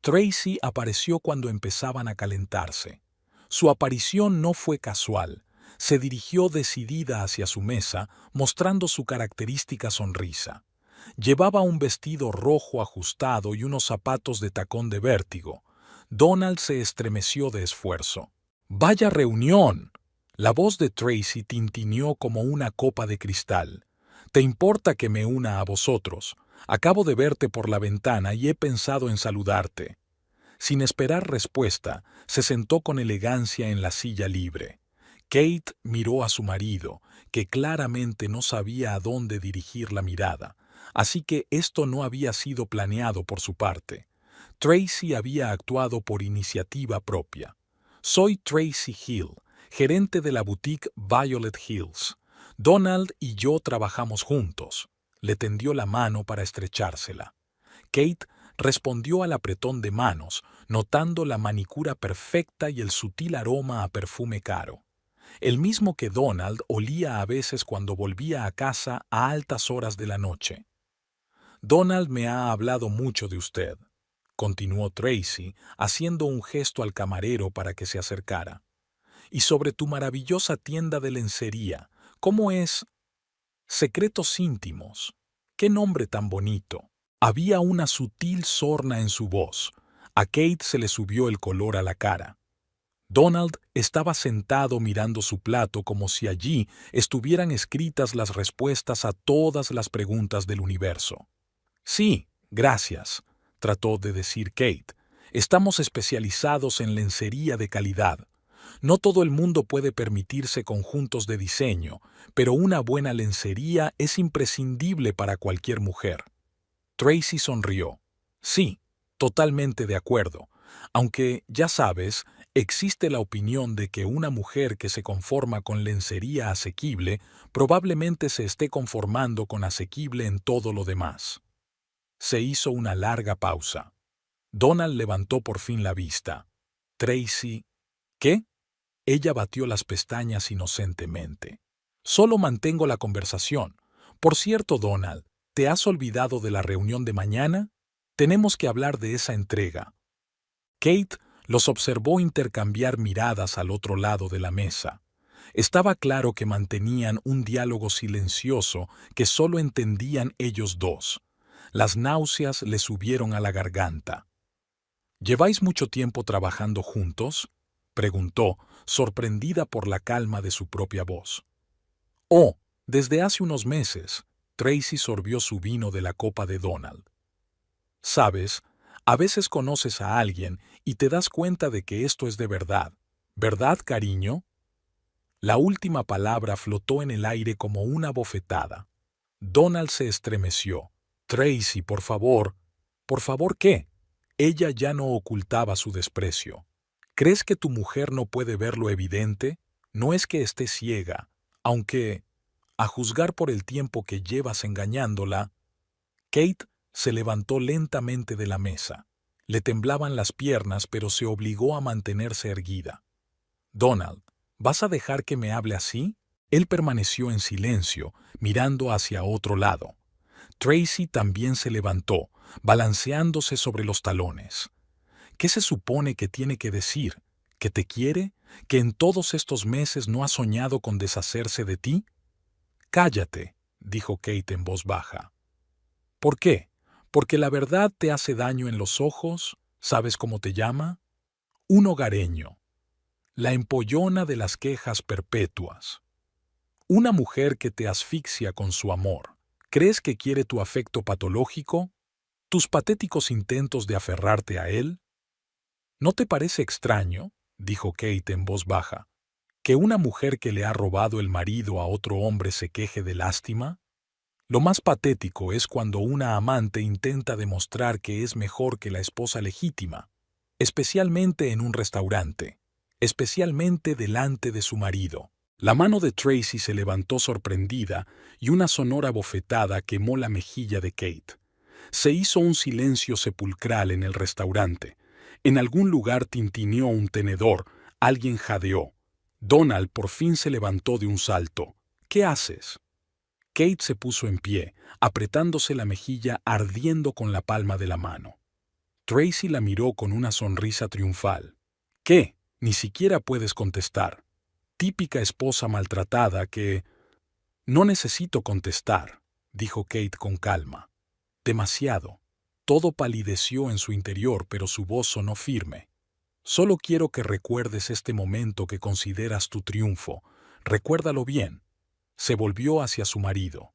Tracy apareció cuando empezaban a calentarse. Su aparición no fue casual. Se dirigió decidida hacia su mesa, mostrando su característica sonrisa. Llevaba un vestido rojo ajustado y unos zapatos de tacón de vértigo. Donald se estremeció de esfuerzo. ¡Vaya reunión! La voz de Tracy tintineó como una copa de cristal. ¿Te importa que me una a vosotros? Acabo de verte por la ventana y he pensado en saludarte. Sin esperar respuesta, se sentó con elegancia en la silla libre. Kate miró a su marido, que claramente no sabía a dónde dirigir la mirada, así que esto no había sido planeado por su parte. Tracy había actuado por iniciativa propia. Soy Tracy Hill, gerente de la boutique Violet Hills. Donald y yo trabajamos juntos. Le tendió la mano para estrechársela. Kate respondió al apretón de manos, notando la manicura perfecta y el sutil aroma a perfume caro. El mismo que Donald olía a veces cuando volvía a casa a altas horas de la noche. Donald me ha hablado mucho de usted, continuó Tracy, haciendo un gesto al camarero para que se acercara. Y sobre tu maravillosa tienda de lencería, ¿cómo es? Secretos íntimos. ¡Qué nombre tan bonito! Había una sutil sorna en su voz. A Kate se le subió el color a la cara. Donald estaba sentado mirando su plato como si allí estuvieran escritas las respuestas a todas las preguntas del universo. Sí, gracias, trató de decir Kate. Estamos especializados en lencería de calidad. No todo el mundo puede permitirse conjuntos de diseño, pero una buena lencería es imprescindible para cualquier mujer. Tracy sonrió. Sí, totalmente de acuerdo, aunque, ya sabes, existe la opinión de que una mujer que se conforma con lencería asequible probablemente se esté conformando con asequible en todo lo demás. Se hizo una larga pausa. Donald levantó por fin la vista. Tracy, ¿qué? Ella batió las pestañas inocentemente. Solo mantengo la conversación. Por cierto, Donald, ¿te has olvidado de la reunión de mañana? Tenemos que hablar de esa entrega. Kate los observó intercambiar miradas al otro lado de la mesa. Estaba claro que mantenían un diálogo silencioso que solo entendían ellos dos. Las náuseas le subieron a la garganta. ¿Lleváis mucho tiempo trabajando juntos?, preguntó, sorprendida por la calma de su propia voz. Oh, desde hace unos meses. Tracy sorbió su vino de la copa de Donald. Sabes, a veces conoces a alguien y te das cuenta de que esto es de verdad. ¿Verdad, cariño? La última palabra flotó en el aire como una bofetada. Donald se estremeció. Tracy, por favor. ¿Por favor qué? Ella ya no ocultaba su desprecio. ¿Crees que tu mujer no puede ver lo evidente? No es que esté ciega, aunque, a juzgar por el tiempo que llevas engañándola. Kate se levantó lentamente de la mesa. Le temblaban las piernas, pero se obligó a mantenerse erguida. Donald, ¿vas a dejar que me hable así? Él permaneció en silencio, mirando hacia otro lado. Tracy también se levantó, balanceándose sobre los talones. ¿Qué se supone que tiene que decir? ¿Que te quiere? ¿Que en todos estos meses no ha soñado con deshacerse de ti? Cállate, dijo Kate en voz baja. ¿Por qué? ¿Porque la verdad te hace daño en los ojos? ¿Sabes cómo te llama? Un hogareño. La empollona de las quejas perpetuas. Una mujer que te asfixia con su amor. ¿Crees que quiere tu afecto patológico? ¿Tus patéticos intentos de aferrarte a él? ¿No te parece extraño, dijo Kate en voz baja, que una mujer que le ha robado el marido a otro hombre se queje de lástima? Lo más patético es cuando una amante intenta demostrar que es mejor que la esposa legítima, especialmente en un restaurante, especialmente delante de su marido. La mano de Tracy se levantó sorprendida y una sonora bofetada quemó la mejilla de Kate. Se hizo un silencio sepulcral en el restaurante. En algún lugar tintineó un tenedor, alguien jadeó. Donald por fin se levantó de un salto. ¿Qué haces? Kate se puso en pie, apretándose la mejilla ardiendo con la palma de la mano. Tracy la miró con una sonrisa triunfal. ¿Qué? Ni siquiera puedes contestar. Típica esposa maltratada que... No necesito contestar, dijo Kate con calma. Demasiado. Todo palideció en su interior, pero su voz sonó firme. Solo quiero que recuerdes este momento que consideras tu triunfo. Recuérdalo bien. Se volvió hacia su marido.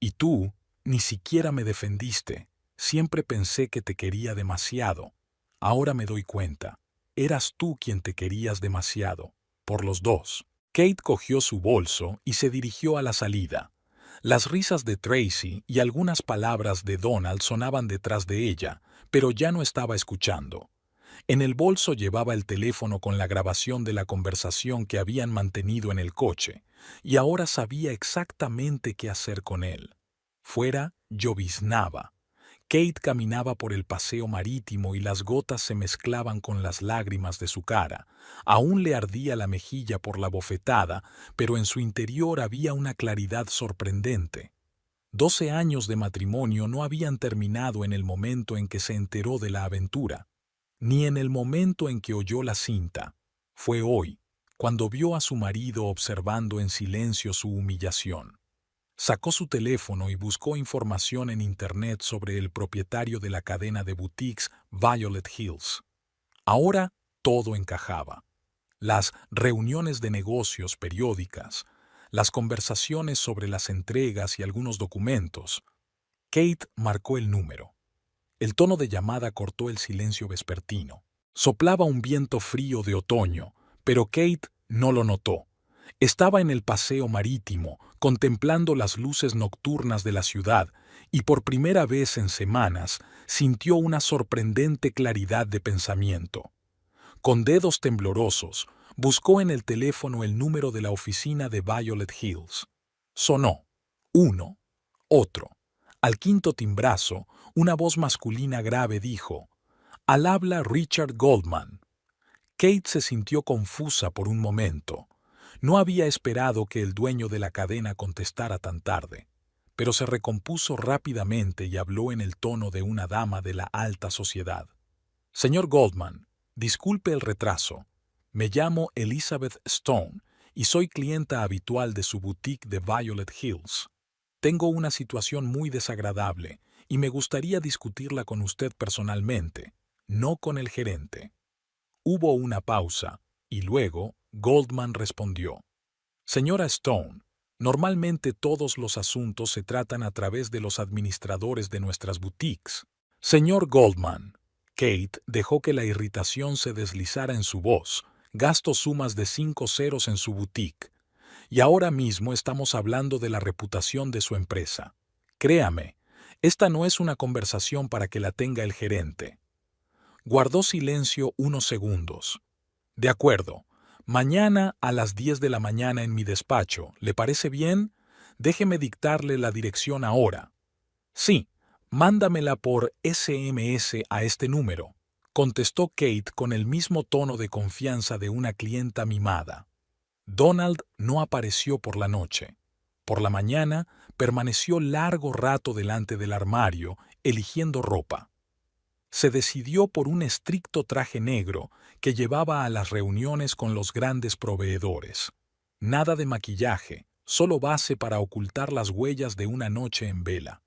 Y tú ni siquiera me defendiste. Siempre pensé que te quería demasiado. Ahora me doy cuenta. Eras tú quien te querías demasiado. Por los dos. Kate cogió su bolso y se dirigió a la salida. Las risas de Tracy y algunas palabras de Donald sonaban detrás de ella, pero ya no estaba escuchando. En el bolso llevaba el teléfono con la grabación de la conversación que habían mantenido en el coche, y ahora sabía exactamente qué hacer con él. Fuera lloviznaba. Kate caminaba por el paseo marítimo y las gotas se mezclaban con las lágrimas de su cara. Aún le ardía la mejilla por la bofetada, pero en su interior había una claridad sorprendente. 12 años de matrimonio no habían terminado en el momento en que se enteró de la aventura, ni en el momento en que oyó la cinta. Fue hoy, cuando vio a su marido observando en silencio su humillación. Sacó su teléfono y buscó información en Internet sobre el propietario de la cadena de boutiques Violet Hills. Ahora todo encajaba. Las reuniones de negocios periódicas, las conversaciones sobre las entregas y algunos documentos. Kate marcó el número. El tono de llamada cortó el silencio vespertino. Soplaba un viento frío de otoño, pero Kate no lo notó. Estaba en el paseo marítimo, contemplando las luces nocturnas de la ciudad, y por primera vez en semanas sintió una sorprendente claridad de pensamiento. Con dedos temblorosos, buscó en el teléfono el número de la oficina de Violet Hills. Sonó. Uno. Otro. Al quinto timbrazo, una voz masculina grave dijo: «Al habla Richard Goldman». Kate se sintió confusa por un momento. No había esperado que el dueño de la cadena contestara tan tarde, pero se recompuso rápidamente y habló en el tono de una dama de la alta sociedad. «Señor Goldman, disculpe el retraso. Me llamo Elizabeth Stone y soy clienta habitual de su boutique de Violet Hills. Tengo una situación muy desagradable y me gustaría discutirla con usted personalmente, no con el gerente». Hubo una pausa, y luego Goldman respondió: «Señora Stone, normalmente todos los asuntos se tratan a través de los administradores de nuestras boutiques». «Señor Goldman». Kate dejó que la irritación se deslizara en su voz, gastó sumas de 5 ceros en su boutique. «Y ahora mismo estamos hablando de la reputación de su empresa. Créame, esta no es una conversación para que la tenga el gerente». Guardó silencio unos segundos. «De acuerdo. Mañana a las 10 de la mañana en mi despacho. ¿Le parece bien? Déjeme dictarle la dirección ahora». «Sí, mándamela por SMS a este número», contestó Kate con el mismo tono de confianza de una clienta mimada. Donald no apareció por la noche. Por la mañana permaneció largo rato delante del armario, eligiendo ropa. Se decidió por un estricto traje negro que llevaba a las reuniones con los grandes proveedores. Nada de maquillaje, solo base para ocultar las huellas de una noche en vela.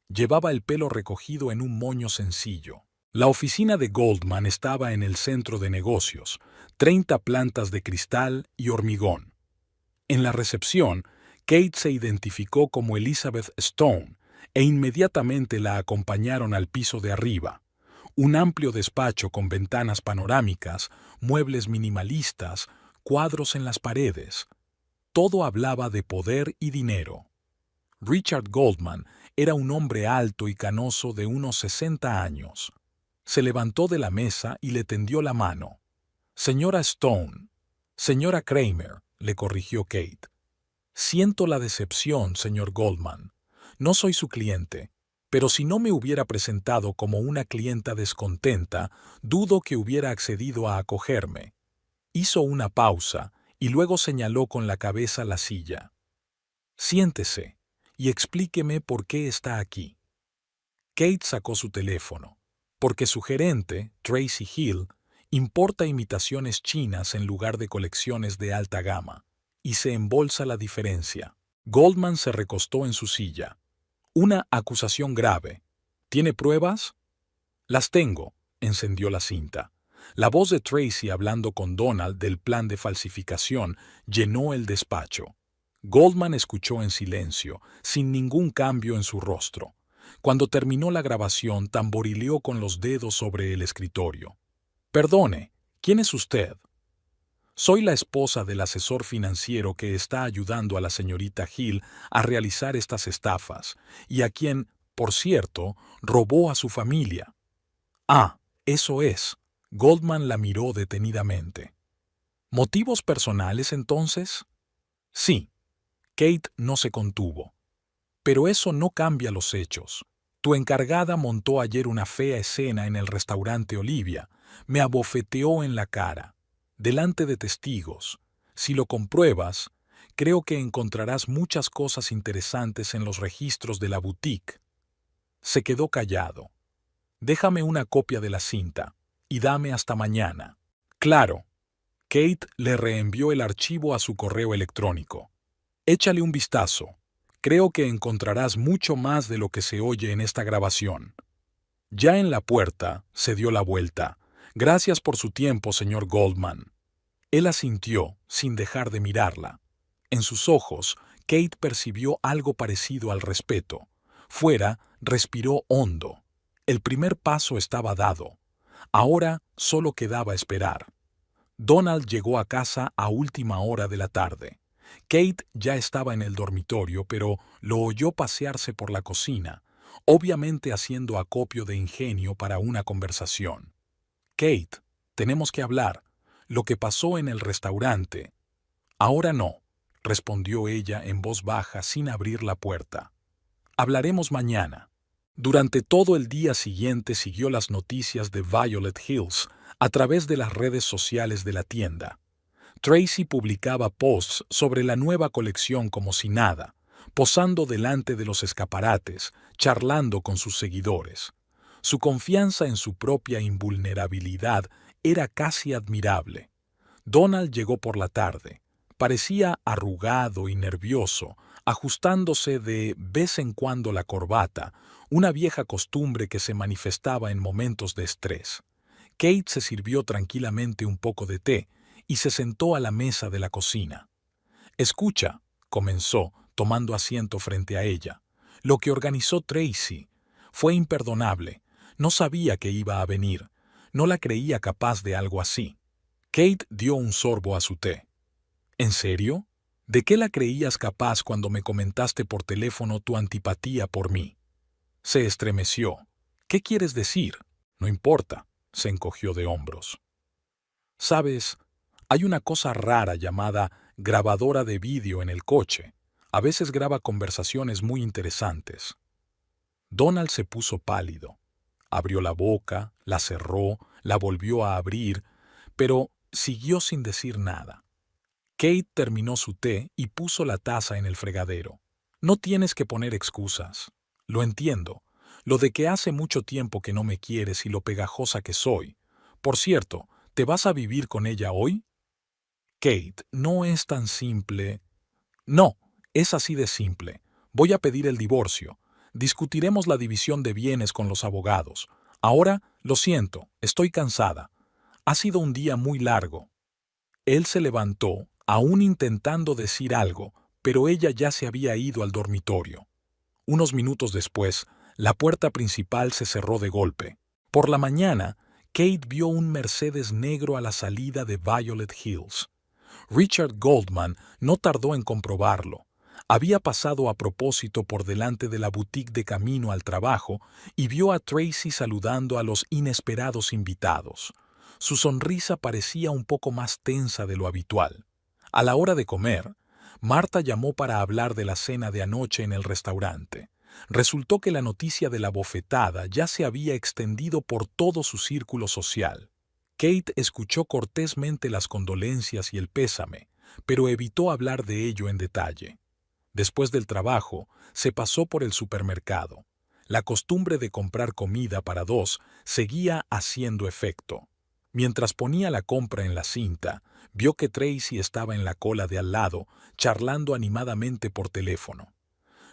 Llevaba el pelo recogido en un moño sencillo. La oficina de Goldman estaba en el centro de negocios, 30 plantas de cristal y hormigón. En la recepción, Kate se identificó como Elizabeth Stone e inmediatamente la acompañaron al piso de arriba. Un amplio despacho con ventanas panorámicas, muebles minimalistas, cuadros en las paredes. Todo hablaba de poder y dinero. Richard Goldman era un hombre alto y canoso de unos 60 años. Se levantó de la mesa y le tendió la mano. «Señora Stone». «Señora Kramer», le corrigió Kate. «Siento la decepción, señor Goldman. No soy su cliente. Pero si no me hubiera presentado como una clienta descontenta, dudo que hubiera accedido a acogerme». Hizo una pausa y luego señaló con la cabeza la silla. Siéntese y explíqueme por qué está aquí. Kate sacó su teléfono, porque su gerente, Tracy Hill, importa imitaciones chinas en lugar de colecciones de alta gama, y se embolsa la diferencia. Goldman se recostó en su silla. Una acusación grave. ¿Tiene pruebas? Las tengo, encendió la cinta. La voz de Tracy hablando con Donald del plan de falsificación llenó el despacho. Goldman escuchó en silencio, sin ningún cambio en su rostro. Cuando terminó la grabación, tamborileó con los dedos sobre el escritorio. Perdone, ¿quién es usted? Soy la esposa del asesor financiero que está ayudando a la señorita Hill a realizar estas estafas, y a quien, por cierto, robó a su familia. Ah, eso es. Goldman la miró detenidamente. ¿Motivos personales, entonces? Sí. Kate no se contuvo. Pero eso no cambia los hechos. Tu encargada montó ayer una fea escena en el restaurante Olivia. Me abofeteó en la cara, delante de testigos. Si lo compruebas, creo que encontrarás muchas cosas interesantes en los registros de la boutique. Se quedó callado. Déjame una copia de la cinta, y dame hasta mañana. Claro. Kate le reenvió el archivo a su correo electrónico. Échale un vistazo. Creo que encontrarás mucho más de lo que se oye en esta grabación. Ya en la puerta, se dio la vuelta. Gracias por su tiempo, señor Goldman. Él asintió, sin dejar de mirarla. En sus ojos, Kate percibió algo parecido al respeto. Fuera, respiró hondo. El primer paso estaba dado. Ahora solo quedaba esperar. Donald llegó a casa a última hora de la tarde. Kate ya estaba en el dormitorio, pero lo oyó pasearse por la cocina, obviamente haciendo acopio de ingenio para una conversación. Kate, tenemos que hablar. Lo que pasó en el restaurante. Ahora no, respondió ella en voz baja sin abrir la puerta. Hablaremos mañana. Durante todo el día siguiente siguió las noticias de Violet Hills a través de las redes sociales de la tienda. Tracy publicaba posts sobre la nueva colección como si nada, posando delante de los escaparates, charlando con sus seguidores. Su confianza en su propia invulnerabilidad era casi admirable. Donald llegó por la tarde. Parecía arrugado y nervioso, ajustándose de vez en cuando la corbata, una vieja costumbre que se manifestaba en momentos de estrés. Kate se sirvió tranquilamente un poco de té y se sentó a la mesa de la cocina. «Escucha», comenzó, tomando asiento frente a ella. «Lo que organizó Tracy fue imperdonable. No sabía que iba a venir. No la creía capaz de algo así». Kate dio un sorbo a su té. «¿En serio? ¿De qué la creías capaz cuando me comentaste por teléfono tu antipatía por mí?» Se estremeció. «¿Qué quieres decir?» «No importa», se encogió de hombros. «Sabes, hay una cosa rara llamada grabadora de vídeo en el coche. A veces graba conversaciones muy interesantes». Donald se puso pálido. Abrió la boca, la cerró, la volvió a abrir, pero siguió sin decir nada. Kate terminó su té y puso la taza en el fregadero. «No tienes que poner excusas. Lo entiendo. Lo de que hace mucho tiempo que no me quieres y lo pegajosa que soy. Por cierto, ¿te vas a vivir con ella hoy?» «Kate, no es tan simple». «No, es así de simple. Voy a pedir el divorcio. Discutiremos la división de bienes con los abogados. Ahora, lo siento, estoy cansada. Ha sido un día muy largo». Él se levantó, aún intentando decir algo, pero ella ya se había ido al dormitorio. Unos minutos después, la puerta principal se cerró de golpe. Por la mañana, Kate vio un Mercedes negro a la salida de Violet Hills. Richard Goldman no tardó en comprobarlo. Había pasado a propósito por delante de la boutique de camino al trabajo y vio a Tracy saludando a los inesperados invitados. Su sonrisa parecía un poco más tensa de lo habitual. A la hora de comer, Marta llamó para hablar de la cena de anoche en el restaurante. Resultó que la noticia de la bofetada ya se había extendido por todo su círculo social. Kate escuchó cortésmente las condolencias y el pésame, pero evitó hablar de ello en detalle. Después del trabajo, se pasó por el supermercado. La costumbre de comprar comida para dos seguía haciendo efecto. Mientras ponía la compra en la cinta, vio que Tracy estaba en la cola de al lado, charlando animadamente por teléfono.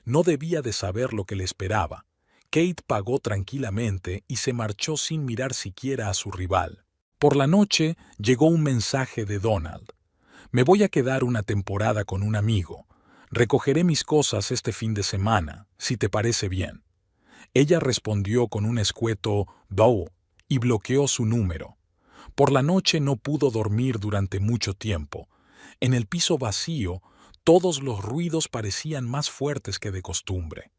No debía de saber lo que le esperaba. Kate pagó tranquilamente y se marchó sin mirar siquiera a su rival. Por la noche llegó un mensaje de Donald. Me voy a quedar una temporada con un amigo. Recogeré mis cosas este fin de semana, si te parece bien. Ella respondió con un escueto "Bow" y bloqueó su número. Por la noche no pudo dormir durante mucho tiempo. En el piso vacío, todos los ruidos parecían más fuertes que de costumbre.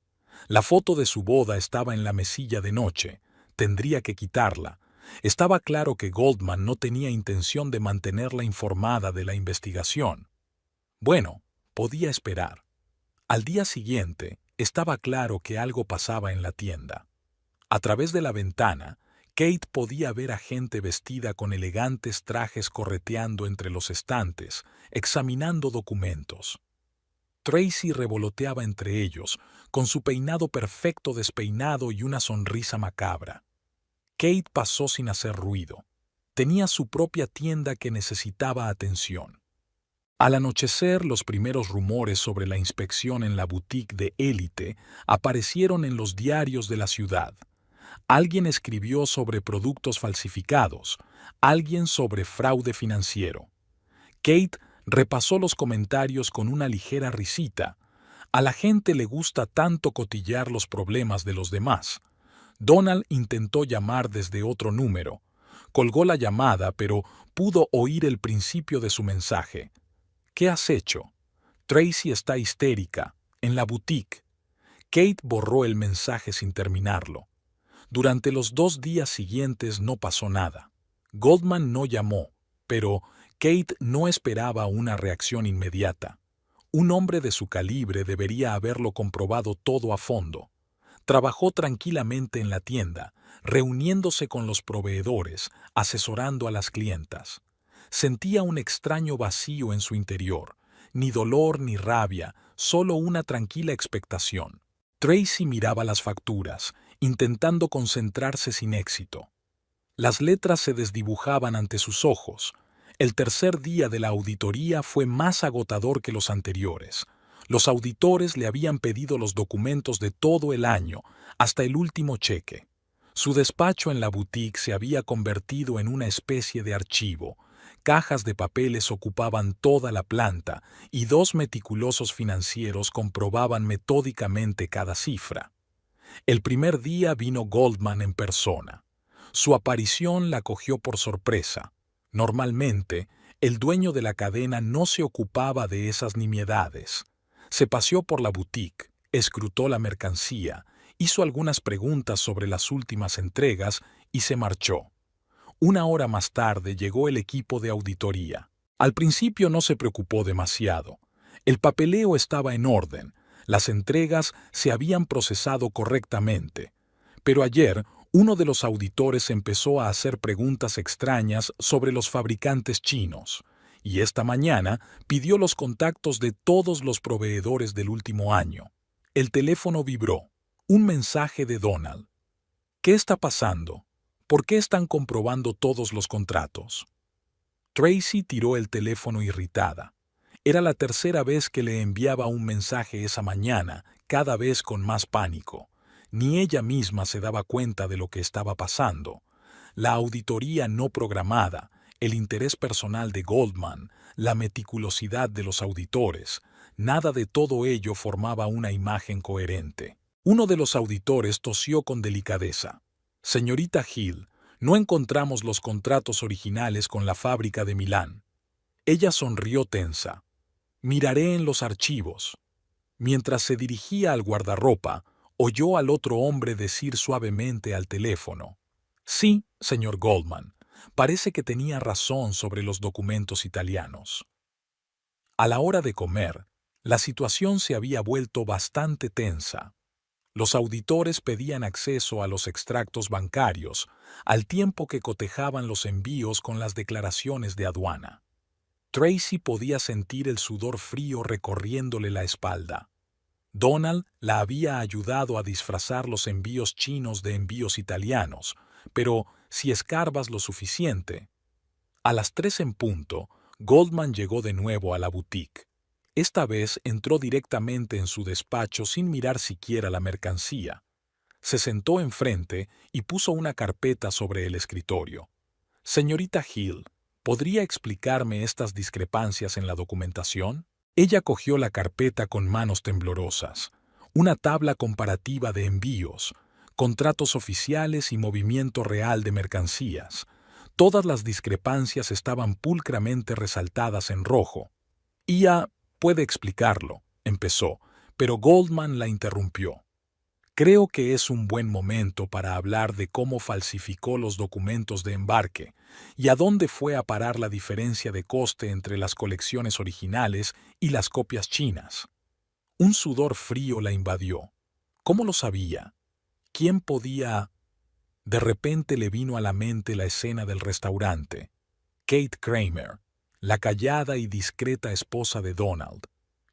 La foto de su boda estaba en la mesilla de noche. Tendría que quitarla. Estaba claro que Goldman no tenía intención de mantenerla informada de la investigación. Bueno, podía esperar. Al día siguiente, estaba claro que algo pasaba en la tienda. A través de la ventana, Kate podía ver a gente vestida con elegantes trajes correteando entre los estantes, examinando documentos. Tracy revoloteaba entre ellos, con su peinado perfecto despeinado y una sonrisa macabra. Kate pasó sin hacer ruido. Tenía su propia tienda que necesitaba atención. Al anochecer, los primeros rumores sobre la inspección en la boutique de élite aparecieron en los diarios de la ciudad. Alguien escribió sobre productos falsificados, alguien sobre fraude financiero. Kate repasó los comentarios con una ligera risita. A la gente le gusta tanto cotillar los problemas de los demás. Donald intentó llamar desde otro número. Colgó la llamada, pero pudo oír el principio de su mensaje. ¿Qué has hecho? Tracy está histérica, en la boutique. Kate borró el mensaje sin terminarlo. Durante los 2 días siguientes no pasó nada. Goldman no llamó, pero Kate no esperaba una reacción inmediata. Un hombre de su calibre debería haberlo comprobado todo a fondo. Trabajó tranquilamente en la tienda, reuniéndose con los proveedores, asesorando a las clientas. Sentía un extraño vacío en su interior, ni dolor ni rabia, solo una tranquila expectación. Tracy miraba las facturas, intentando concentrarse sin éxito. Las letras se desdibujaban ante sus ojos. El tercer día de la auditoría fue más agotador que los anteriores. Los auditores le habían pedido los documentos de todo el año, hasta el último cheque. Su despacho en la boutique se había convertido en una especie de archivo. Cajas de papeles ocupaban toda la planta y 2 meticulosos financieros comprobaban metódicamente cada cifra. El primer día vino Goldman en persona. Su aparición la cogió por sorpresa. Normalmente, el dueño de la cadena no se ocupaba de esas nimiedades. Se paseó por la boutique, escrutó la mercancía, hizo algunas preguntas sobre las últimas entregas y se marchó. 1 hora más tarde llegó el equipo de auditoría. Al principio no se preocupó demasiado. El papeleo estaba en orden, las entregas se habían procesado correctamente. Pero ayer, uno de los auditores empezó a hacer preguntas extrañas sobre los fabricantes chinos, y esta mañana pidió los contactos de todos los proveedores del último año. El teléfono vibró. Un mensaje de Donald. ¿Qué está pasando? ¿Por qué están comprobando todos los contratos? Tracy tiró el teléfono irritada. Era la tercera vez que le enviaba un mensaje esa mañana, cada vez con más pánico. Ni ella misma se daba cuenta de lo que estaba pasando. La auditoría no programada, el interés personal de Goldman, la meticulosidad de los auditores, nada de todo ello formaba una imagen coherente. Uno de los auditores tosió con delicadeza. Señorita Hill, no encontramos los contratos originales con la fábrica de Milán. Ella sonrió tensa. Miraré en los archivos. Mientras se dirigía al guardarropa, oyó al otro hombre decir suavemente al teléfono. Sí, señor Goldman, parece que tenía razón sobre los documentos italianos. A la hora de comer, la situación se había vuelto bastante tensa. Los auditores pedían acceso a los extractos bancarios, al tiempo que cotejaban los envíos con las declaraciones de aduana. Tracy podía sentir el sudor frío recorriéndole la espalda. Donald la había ayudado a disfrazar los envíos chinos de envíos italianos, pero si escarbas lo suficiente. A las 3 en punto, Goldman llegó de nuevo a la boutique. Esta vez entró directamente en su despacho sin mirar siquiera la mercancía. Se sentó enfrente y puso una carpeta sobre el escritorio. Señorita Hill, ¿podría explicarme estas discrepancias en la documentación? Ella cogió la carpeta con manos temblorosas. Una tabla comparativa de envíos, contratos oficiales y movimiento real de mercancías. Todas las discrepancias estaban pulcramente resaltadas en rojo. «IA puede explicarlo», empezó, pero Goldman la interrumpió. «Creo que es un buen momento para hablar de cómo falsificó los documentos de embarque y a dónde fue a parar la diferencia de coste entre las colecciones originales y las copias chinas». Un sudor frío la invadió. ¿Cómo lo sabía? ¿Quién podía...? De repente le vino a la mente la escena del restaurante. Kate Kramer, la callada y discreta esposa de Donald,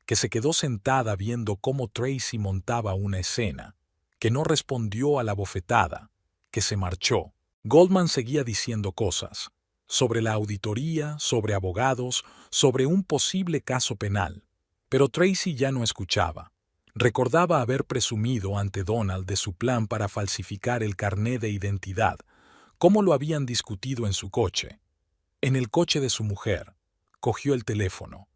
que se quedó sentada viendo cómo Tracy montaba una escena, que no respondió a la bofetada, que se marchó. Goldman seguía diciendo cosas, sobre la auditoría, sobre abogados, sobre un posible caso penal, pero Tracy ya no escuchaba. Recordaba haber presumido ante Donald de su plan para falsificar el carné de identidad, cómo lo habían discutido en su coche. En el coche de su mujer. Cogió el teléfono.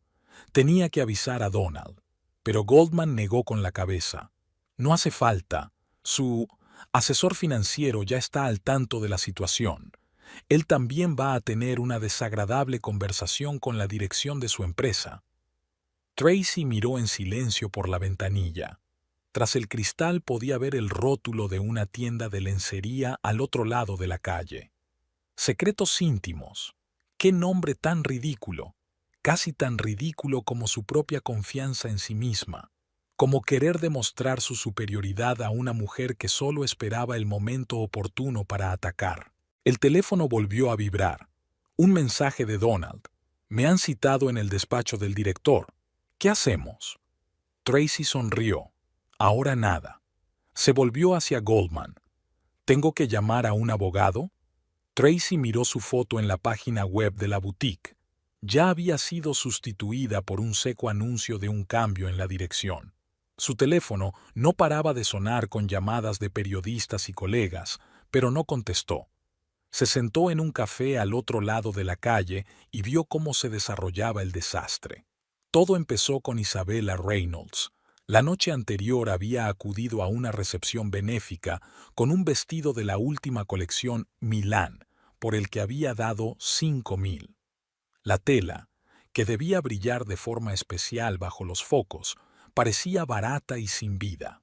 Tenía que avisar a Donald, pero Goldman negó con la cabeza. No hace falta. Su asesor financiero ya está al tanto de la situación. Él también va a tener una desagradable conversación con la dirección de su empresa. Tracy miró en silencio por la ventanilla. Tras el cristal podía ver el rótulo de una tienda de lencería al otro lado de la calle. Secretos íntimos. ¡Qué nombre tan ridículo! Casi tan ridículo como su propia confianza en sí misma, como querer demostrar su superioridad a una mujer que solo esperaba el momento oportuno para atacar. El teléfono volvió a vibrar. Un mensaje de Donald. «Me han citado en el despacho del director. ¿Qué hacemos?» Tracy sonrió. Ahora nada. Se volvió hacia Goldman. «¿Tengo que llamar a un abogado?» Tracy miró su foto en la página web de la boutique. Ya había sido sustituida por un seco anuncio de un cambio en la dirección. Su teléfono no paraba de sonar con llamadas de periodistas y colegas, pero no contestó. Se sentó en un café al otro lado de la calle y vio cómo se desarrollaba el desastre. Todo empezó con Isabella Reynolds. La noche anterior había acudido a una recepción benéfica con un vestido de la última colección Milán, por el que había dado 5,000. La tela, que debía brillar de forma especial bajo los focos, parecía barata y sin vida.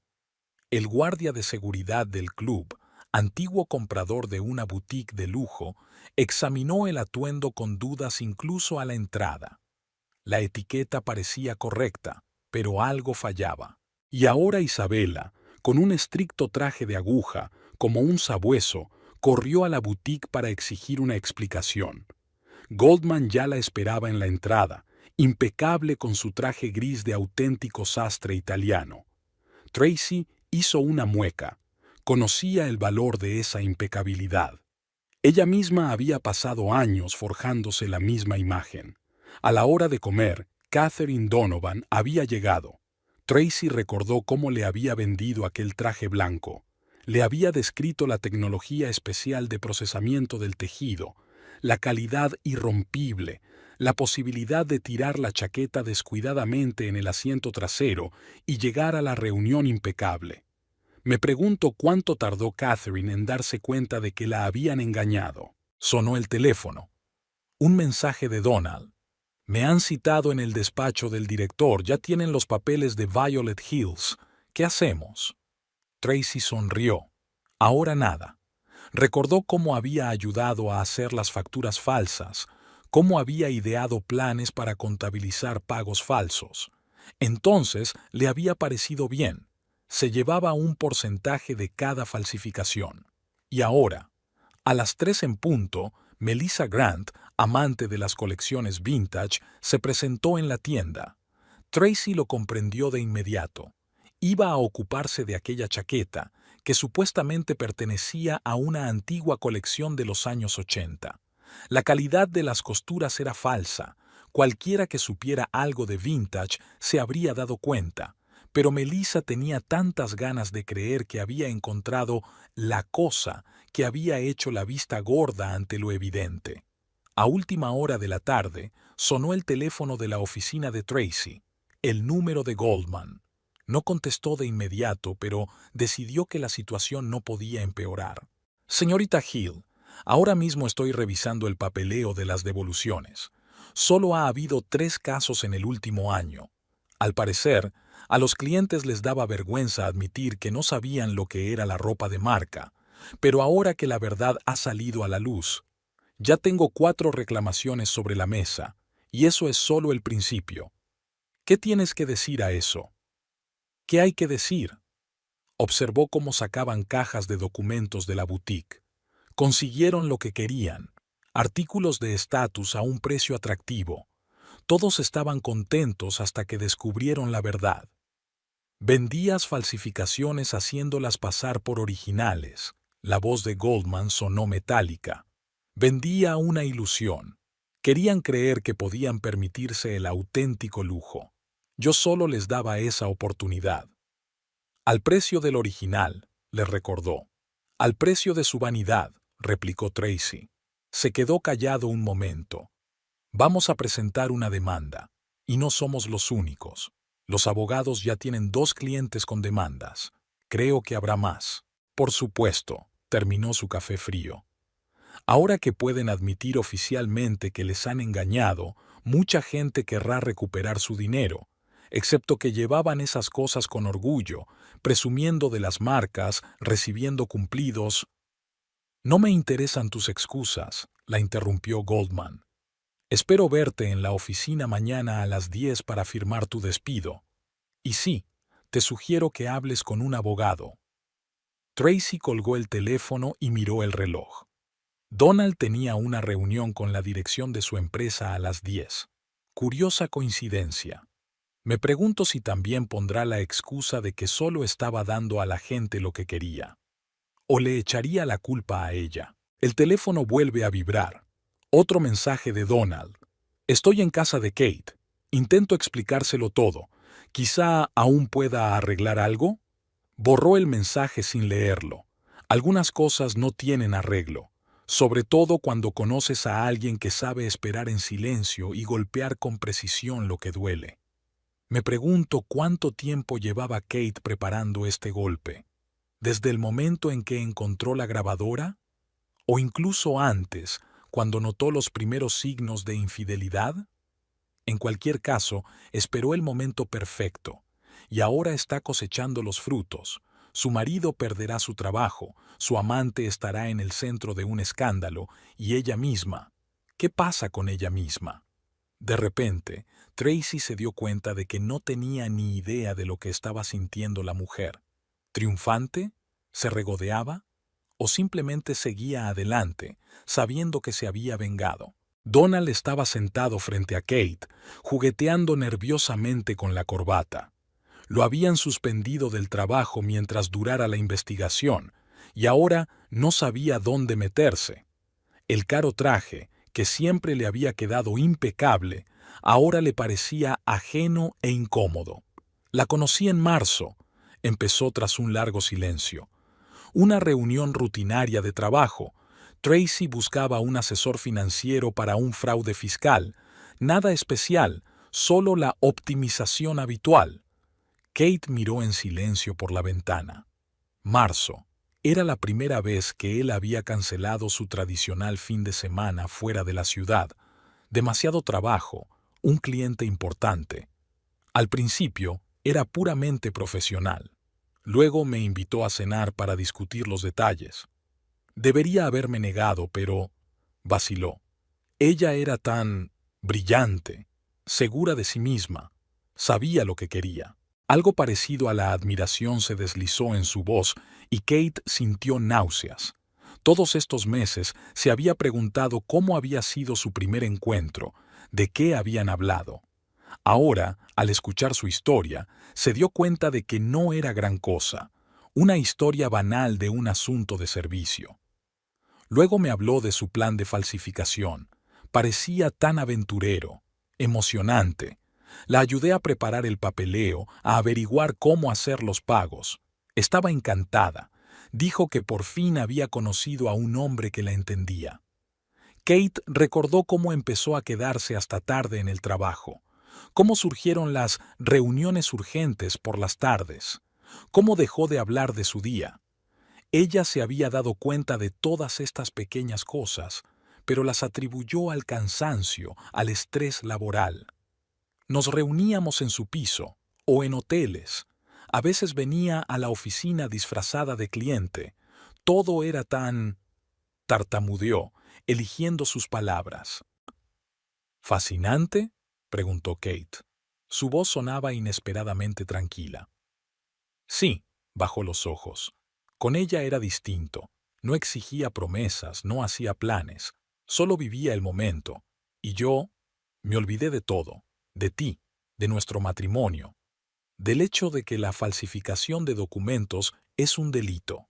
El guardia de seguridad del club, antiguo comprador de una boutique de lujo, examinó el atuendo con dudas incluso a la entrada. La etiqueta parecía correcta, pero algo fallaba. Y ahora Isabella, con un estricto traje de aguja, como un sabueso, corrió a la boutique para exigir una explicación. Goldman ya la esperaba en la entrada, impecable con su traje gris de auténtico sastre italiano. Tracy hizo una mueca. Conocía el valor de esa impecabilidad. Ella misma había pasado años forjándose la misma imagen. A la hora de comer, Catherine Donovan había llegado. Tracy recordó cómo le había vendido aquel traje blanco. Le había descrito la tecnología especial de procesamiento del tejido, la calidad irrompible, la posibilidad de tirar la chaqueta descuidadamente en el asiento trasero y llegar a la reunión impecable. Me pregunto cuánto tardó Catherine en darse cuenta de que la habían engañado. Sonó el teléfono. Un mensaje de Donald. «Me han citado en el despacho del director, ya tienen los papeles de Violet Hills. ¿Qué hacemos?» Tracy sonrió. Ahora nada. Recordó cómo había ayudado a hacer las facturas falsas, cómo había ideado planes para contabilizar pagos falsos. Entonces le había parecido bien. Se llevaba un porcentaje de cada falsificación. Y ahora, a las 3 en punto, Melissa Grant amante de las colecciones vintage, se presentó en la tienda. Tracy lo comprendió de inmediato. Iba a ocuparse de aquella chaqueta, que supuestamente pertenecía a una antigua colección de los años 80. La calidad de las costuras era falsa. Cualquiera que supiera algo de vintage se habría dado cuenta, pero Melissa tenía tantas ganas de creer que había encontrado la cosa que había hecho la vista gorda ante lo evidente. A última hora de la tarde, sonó el teléfono de la oficina de Tracy, el número de Goldman. No contestó de inmediato, pero decidió que la situación no podía empeorar. Señorita Hill, ahora mismo estoy revisando el papeleo de las devoluciones. Solo ha habido 3 casos en el último año. Al parecer, a los clientes les daba vergüenza admitir que no sabían lo que era la ropa de marca, pero ahora que la verdad ha salido a la luz, ya tengo 4 reclamaciones sobre la mesa, y eso es solo el principio. ¿Qué tienes que decir a eso? ¿Qué hay que decir? Observó cómo sacaban cajas de documentos de la boutique. Consiguieron lo que querían, artículos de estatus a un precio atractivo. Todos estaban contentos hasta que descubrieron la verdad. Vendías falsificaciones haciéndolas pasar por originales. La voz de Goldman sonó metálica. Vendía una ilusión. Querían creer que podían permitirse el auténtico lujo. Yo solo les daba esa oportunidad. Al precio del original, les recordó. Al precio de su vanidad, replicó Tracy. Se quedó callado un momento. Vamos a presentar una demanda. Y no somos los únicos. Los abogados ya tienen 2 clientes con demandas. Creo que habrá más. Por supuesto, terminó su café frío. Ahora que pueden admitir oficialmente que les han engañado, mucha gente querrá recuperar su dinero, excepto que llevaban esas cosas con orgullo, presumiendo de las marcas, recibiendo cumplidos. No me interesan tus excusas, la interrumpió Goldman. Espero verte en la oficina mañana a las 10 para firmar tu despido. Y sí, te sugiero que hables con un abogado. Tracy colgó el teléfono y miró el reloj. Donald tenía una reunión con la dirección de su empresa a las 10. Curiosa coincidencia. Me pregunto si también pondrá la excusa de que solo estaba dando a la gente lo que quería. O le echaría la culpa a ella. El teléfono vuelve a vibrar. Otro mensaje de Donald. Estoy en casa de Kate. Intento explicárselo todo. Quizá aún pueda arreglar algo. Borró el mensaje sin leerlo. Algunas cosas no tienen arreglo, sobre todo cuando conoces a alguien que sabe esperar en silencio y golpear con precisión lo que duele. Me pregunto cuánto tiempo llevaba Kate preparando este golpe. ¿Desde el momento en que encontró la grabadora? ¿O incluso antes, cuando notó los primeros signos de infidelidad? En cualquier caso, esperó el momento perfecto, y ahora está cosechando los frutos. Su marido perderá su trabajo, su amante estará en el centro de un escándalo, y ella misma. ¿Qué pasa con ella misma? De repente, Tracy se dio cuenta de que no tenía ni idea de lo que estaba sintiendo la mujer. ¿Triunfante? ¿Se regodeaba? ¿O simplemente seguía adelante, sabiendo que se había vengado? Donald estaba sentado frente a Kate, jugueteando nerviosamente con la corbata. Lo habían suspendido del trabajo mientras durara la investigación, y ahora no sabía dónde meterse. El caro traje, que siempre le había quedado impecable, ahora le parecía ajeno e incómodo. La conocí en marzo, empezó tras un largo silencio. Una reunión rutinaria de trabajo. Tracy buscaba un asesor financiero para un fraude fiscal. Nada especial, solo la optimización habitual. Kate miró en silencio por la ventana. Marzo. Era la primera vez que él había cancelado su tradicional fin de semana fuera de la ciudad. Demasiado trabajo, un cliente importante. Al principio, era puramente profesional. Luego me invitó a cenar para discutir los detalles. Debería haberme negado, pero vaciló. Ella era tan brillante, segura de sí misma. Sabía lo que quería. Algo parecido a la admiración se deslizó en su voz y Kate sintió náuseas. Todos estos meses se había preguntado cómo había sido su primer encuentro, de qué habían hablado. Ahora, al escuchar su historia, se dio cuenta de que no era gran cosa, una historia banal de un asunto de servicio. Luego me habló de su plan de falsificación. Parecía tan aventurero, emocionante. La ayudé a preparar el papeleo, a averiguar cómo hacer los pagos. Estaba encantada. Dijo que por fin había conocido a un hombre que la entendía. Kate recordó cómo empezó a quedarse hasta tarde en el trabajo, cómo surgieron las reuniones urgentes por las tardes, cómo dejó de hablar de su día. Ella se había dado cuenta de todas estas pequeñas cosas, pero las atribuyó al cansancio, al estrés laboral. Nos reuníamos en su piso o en hoteles. A veces venía a la oficina disfrazada de cliente. Todo era tan... tartamudeó, eligiendo sus palabras. ¿Fascinante?, preguntó Kate. Su voz sonaba inesperadamente tranquila. Sí, bajó los ojos. Con ella era distinto. No exigía promesas, no hacía planes. Solo vivía el momento. Y yo me olvidé de todo, de ti, de nuestro matrimonio, del hecho de que la falsificación de documentos es un delito.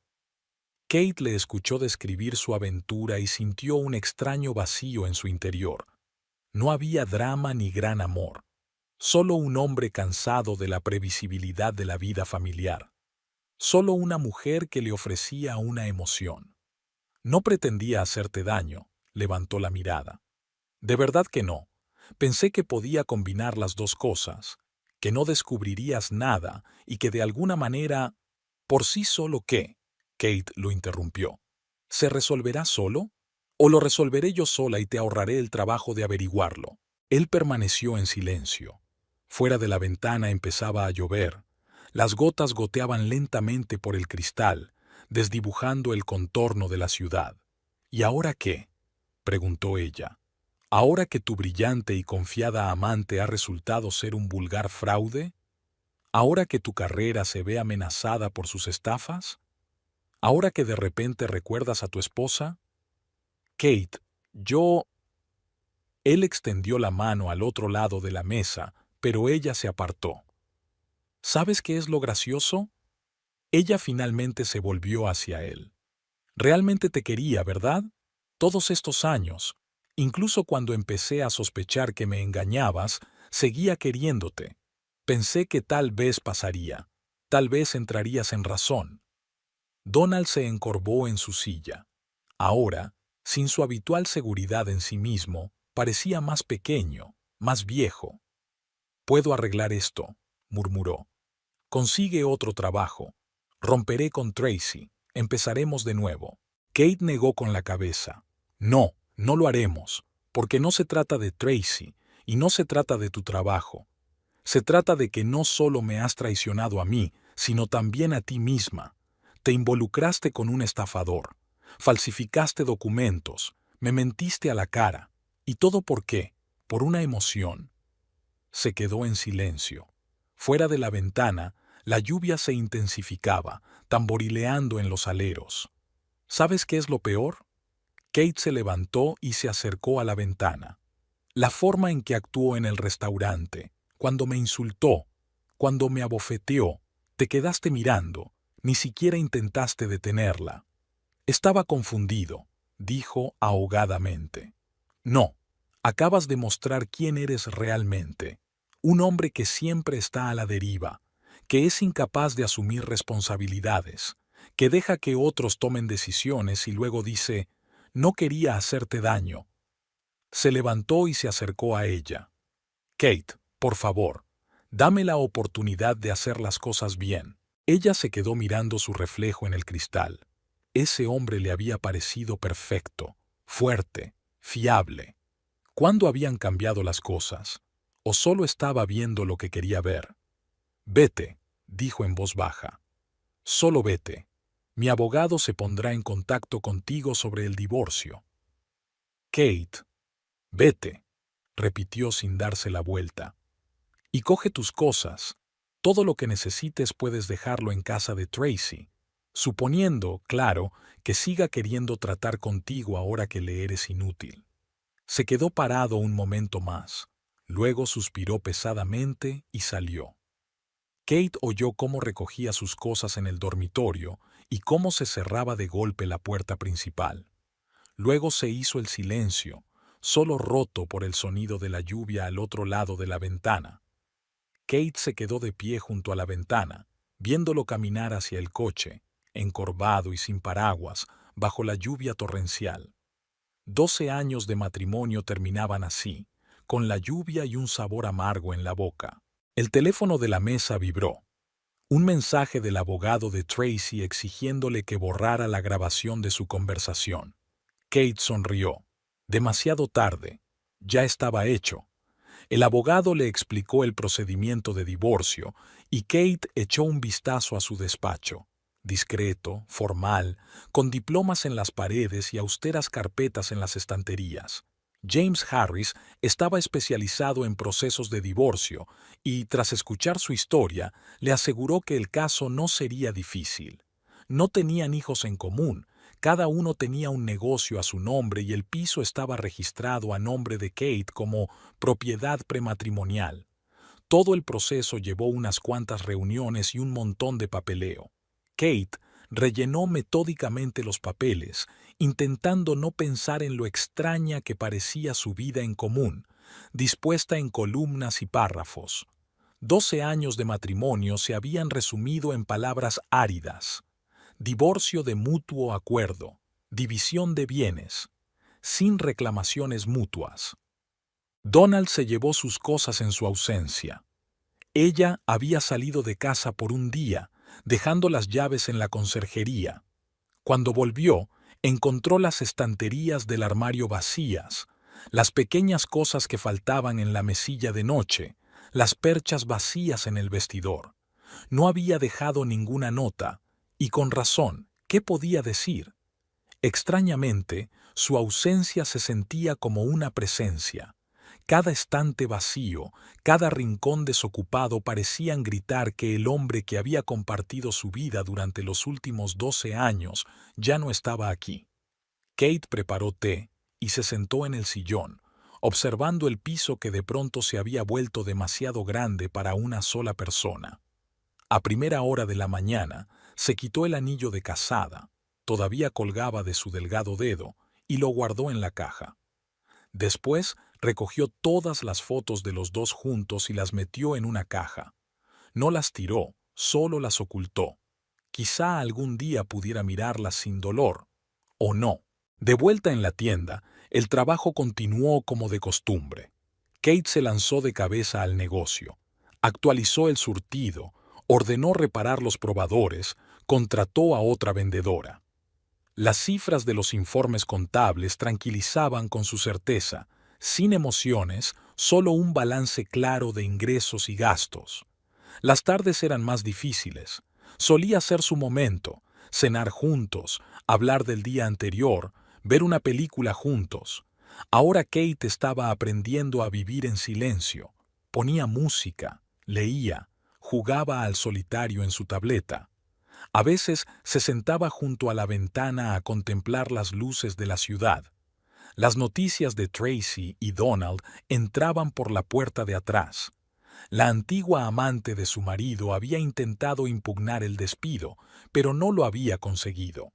Kate le escuchó describir su aventura y sintió un extraño vacío en su interior. No había drama ni gran amor, solo un hombre cansado de la previsibilidad de la vida familiar, solo una mujer que le ofrecía una emoción. No pretendía hacerte daño, levantó la mirada. De verdad que no. Pensé que podía combinar las dos cosas, que no descubrirías nada y que de alguna manera, por sí solo qué, Kate lo interrumpió. ¿Se resolverá solo? ¿O lo resolveré yo sola y te ahorraré el trabajo de averiguarlo? Él permaneció en silencio. Fuera de la ventana empezaba a llover. Las gotas goteaban lentamente por el cristal, desdibujando el contorno de la ciudad. ¿Y ahora qué?, preguntó ella. ¿Ahora que tu brillante y confiada amante ha resultado ser un vulgar fraude? ¿Ahora que tu carrera se ve amenazada por sus estafas? ¿Ahora que de repente recuerdas a tu esposa? Kate, yo... Él extendió la mano al otro lado de la mesa, pero ella se apartó. ¿Sabes qué es lo gracioso? Ella finalmente se volvió hacia él. Realmente te quería, ¿verdad? Todos estos años, incluso cuando empecé a sospechar que me engañabas, seguía queriéndote. Pensé que tal vez pasaría, tal vez entrarías en razón. Donald se encorvó en su silla. Ahora, sin su habitual seguridad en sí mismo, parecía más pequeño, más viejo. «Puedo arreglar esto», murmuró. «Consigue otro trabajo. Romperé con Tracy. Empezaremos de nuevo». Kate negó con la cabeza. «No, no lo haremos, porque no se trata de Tracy y no se trata de tu trabajo. Se trata de que no solo me has traicionado a mí, sino también a ti misma. Te involucraste con un estafador, falsificaste documentos, me mentiste a la cara. ¿Y todo por qué? Por una emoción». Se quedó en silencio. Fuera de la ventana, la lluvia se intensificaba, tamborileando en los aleros. ¿Sabes qué es lo peor? Kate se levantó y se acercó a la ventana. La forma en que actuó en el restaurante, cuando me insultó, cuando me abofeteó, te quedaste mirando, ni siquiera intentaste detenerla. Estaba confundido, dijo ahogadamente. No, acabas de mostrar quién eres realmente. Un hombre que siempre está a la deriva, que es incapaz de asumir responsabilidades, que deja que otros tomen decisiones y luego dice, no quería hacerte daño. Se levantó y se acercó a ella. Kate, por favor, dame la oportunidad de hacer las cosas bien. Ella se quedó mirando su reflejo en el cristal. Ese hombre le había parecido perfecto, fuerte, fiable. ¿Cuándo habían cambiado las cosas? ¿O solo estaba viendo lo que quería ver? Vete, dijo en voz baja. Solo vete. Mi abogado se pondrá en contacto contigo sobre el divorcio. Kate, vete, repitió sin darse la vuelta. Y coge tus cosas. Todo lo que necesites puedes dejarlo en casa de Tracy. suponiendo, claro, que siga queriendo tratar contigo ahora que le eres inútil. Se quedó parado un momento más, luego suspiró pesadamente y salió. Kate oyó cómo recogía sus cosas en el dormitorio y cómo se cerraba de golpe la puerta principal. Luego se hizo el silencio, solo roto por el sonido de la lluvia al otro lado de la ventana. Kate se quedó de pie junto a la ventana, viéndolo caminar hacia el coche, encorvado y sin paraguas, bajo la lluvia torrencial. 12 años de matrimonio terminaban así, con la lluvia y un sabor amargo en la boca. El teléfono de la mesa vibró. Un mensaje del abogado de Tracy exigiéndole que borrara la grabación de su conversación. Kate sonrió. Demasiado tarde. Ya estaba hecho. El abogado le explicó el procedimiento de divorcio y Kate echó un vistazo a su despacho. Discreto, formal, con diplomas en las paredes y austeras carpetas en las estanterías. James Harris estaba especializado en procesos de divorcio y, tras escuchar su historia, le aseguró que el caso no sería difícil. No tenían hijos en común, cada uno tenía un negocio a su nombre y el piso estaba registrado a nombre de Kate como propiedad prematrimonial. Todo el proceso llevó unas cuantas reuniones y un montón de papeleo. Kate rellenó metódicamente los papeles, intentando no pensar en lo extraña que parecía su vida en común, dispuesta en columnas y párrafos. 12 años de matrimonio se habían resumido en palabras áridas. Divorcio de mutuo acuerdo, división de bienes, sin reclamaciones mutuas. Donald se llevó sus cosas en su ausencia. Ella había salido de casa por un día, dejando las llaves en la conserjería. Cuando volvió, encontró las estanterías del armario vacías, las pequeñas cosas que faltaban en la mesilla de noche, las perchas vacías en el vestidor. No había dejado ninguna nota, y con razón, ¿qué podía decir? Extrañamente, su ausencia se sentía como una presencia. Cada estante vacío, cada rincón desocupado parecían gritar que el hombre que había compartido su vida durante los últimos 12 años ya no estaba aquí. Kate preparó té y se sentó en el sillón, observando el piso que de pronto se había vuelto demasiado grande para una sola persona. A primera hora de la mañana, se quitó el anillo de casada, todavía colgaba de su delgado dedo, y lo guardó en la caja. Después recogió todas las fotos de los dos juntos y las metió en una caja. No las tiró, solo las ocultó. Quizá algún día pudiera mirarlas sin dolor. O no. De vuelta en la tienda, el trabajo continuó como de costumbre. Kate se lanzó de cabeza al negocio. Actualizó el surtido, ordenó reparar los probadores, contrató a otra vendedora. Las cifras de los informes contables tranquilizaban con su certeza, sin emociones, solo un balance claro de ingresos y gastos. Las tardes eran más difíciles. Solía ser su momento, cenar juntos, hablar del día anterior, ver una película juntos. Ahora Kate estaba aprendiendo a vivir en silencio. Ponía música, leía, jugaba al solitario en su tableta. A veces se sentaba junto a la ventana a contemplar las luces de la ciudad. Las noticias de Tracy y Donald entraban por la puerta de atrás. La antigua amante de su marido había intentado impugnar el despido, pero no lo había conseguido.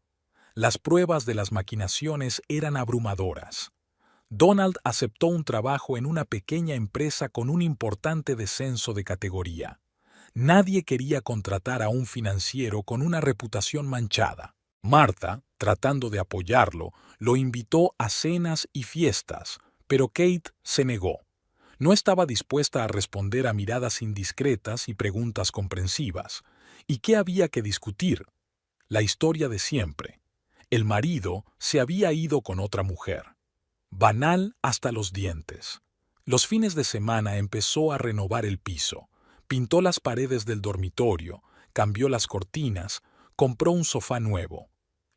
Las pruebas de las maquinaciones eran abrumadoras. Donald aceptó un trabajo en una pequeña empresa con un importante descenso de categoría. Nadie quería contratar a un financiero con una reputación manchada. Martha, tratando de apoyarlo, lo invitó a cenas y fiestas, pero Kate se negó. No estaba dispuesta a responder a miradas indiscretas y preguntas comprensivas. ¿Y qué había que discutir? La historia de siempre. El marido se había ido con otra mujer. Banal hasta los dientes. Los fines de semana empezó a renovar el piso. Pintó las paredes del dormitorio, cambió las cortinas, compró un sofá nuevo.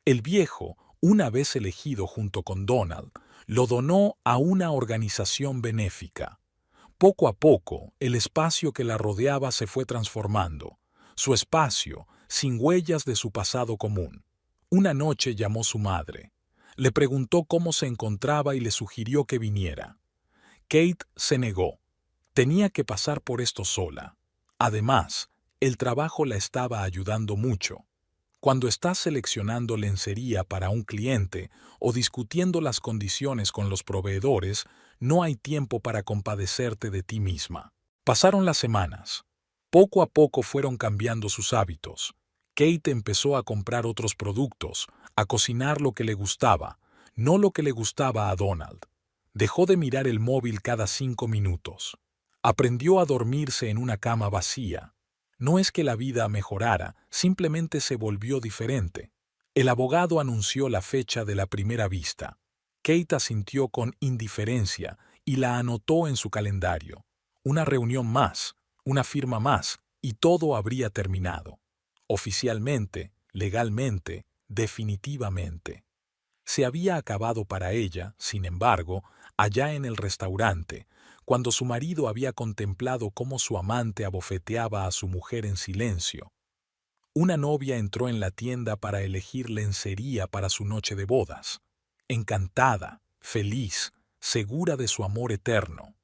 El viejo, una vez elegido junto con Donald, lo donó a una organización benéfica. Poco a poco, el espacio que la rodeaba se fue transformando. Su espacio, sin huellas de su pasado común. Una noche llamó su madre. Le preguntó cómo se encontraba y le sugirió que viniera. Kate se negó. Tenía que pasar por esto sola. Además, el trabajo la estaba ayudando mucho. Cuando estás seleccionando lencería para un cliente o discutiendo las condiciones con los proveedores, no hay tiempo para compadecerte de ti misma. Pasaron las semanas. Poco a poco fueron cambiando sus hábitos. Kate empezó a comprar otros productos, a cocinar lo que le gustaba, no lo que le gustaba a Donald. Dejó de mirar el móvil cada 5 minutos. Aprendió a dormirse en una cama vacía. No es que la vida mejorara, simplemente se volvió diferente. El abogado anunció la fecha de la primera vista. Kate asintió con indiferencia y la anotó en su calendario. Una reunión más, una firma más, y todo habría terminado. Oficialmente, legalmente, definitivamente. Se había acabado para ella, sin embargo, allá en el restaurante, cuando su marido había contemplado cómo su amante abofeteaba a su mujer en silencio. Una novia entró en la tienda para elegir lencería para su noche de bodas. Encantada, feliz, segura de su amor eterno.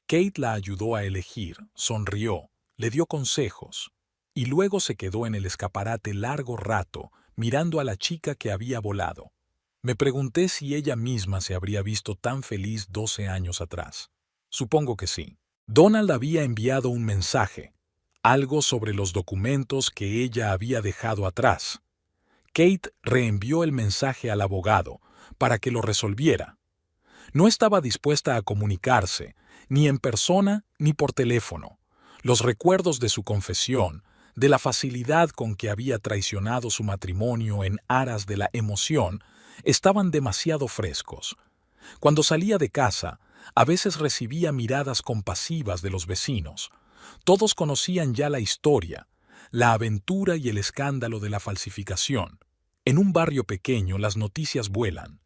Kate la ayudó a elegir, sonrió, le dio consejos, y luego se quedó en el escaparate largo rato, mirando a la chica que había volado. Me pregunté si ella misma se habría visto tan feliz 12 años atrás. Supongo que sí. Donald había enviado un mensaje, algo sobre los documentos que ella había dejado atrás. Kate reenvió el mensaje al abogado para que lo resolviera. No estaba dispuesta a comunicarse, ni en persona ni por teléfono. Los recuerdos de su confesión, de la facilidad con que había traicionado su matrimonio en aras de la emoción, estaban demasiado frescos. Cuando salía de casa, a veces recibía miradas compasivas de los vecinos. Todos conocían ya la historia, la aventura y el escándalo de la falsificación. En un barrio pequeño las noticias vuelan.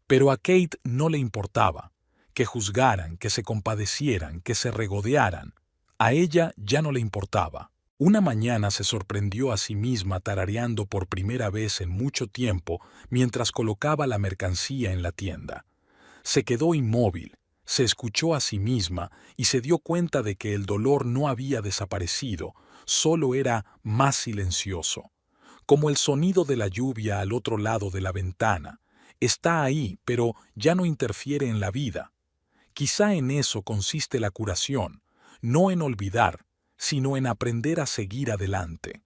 Pero a Kate no le importaba. Que juzgaran, que se compadecieran, que se regodearan. A ella ya no le importaba. Una mañana se sorprendió a sí misma tarareando por primera vez en mucho tiempo mientras colocaba la mercancía en la tienda. Se quedó inmóvil, se escuchó a sí misma y se dio cuenta de que el dolor no había desaparecido, solo era más silencioso. Como el sonido de la lluvia al otro lado de la ventana. Está ahí, pero ya no interfiere en la vida. Quizá en eso consiste la curación, no en olvidar, sino en aprender a seguir adelante.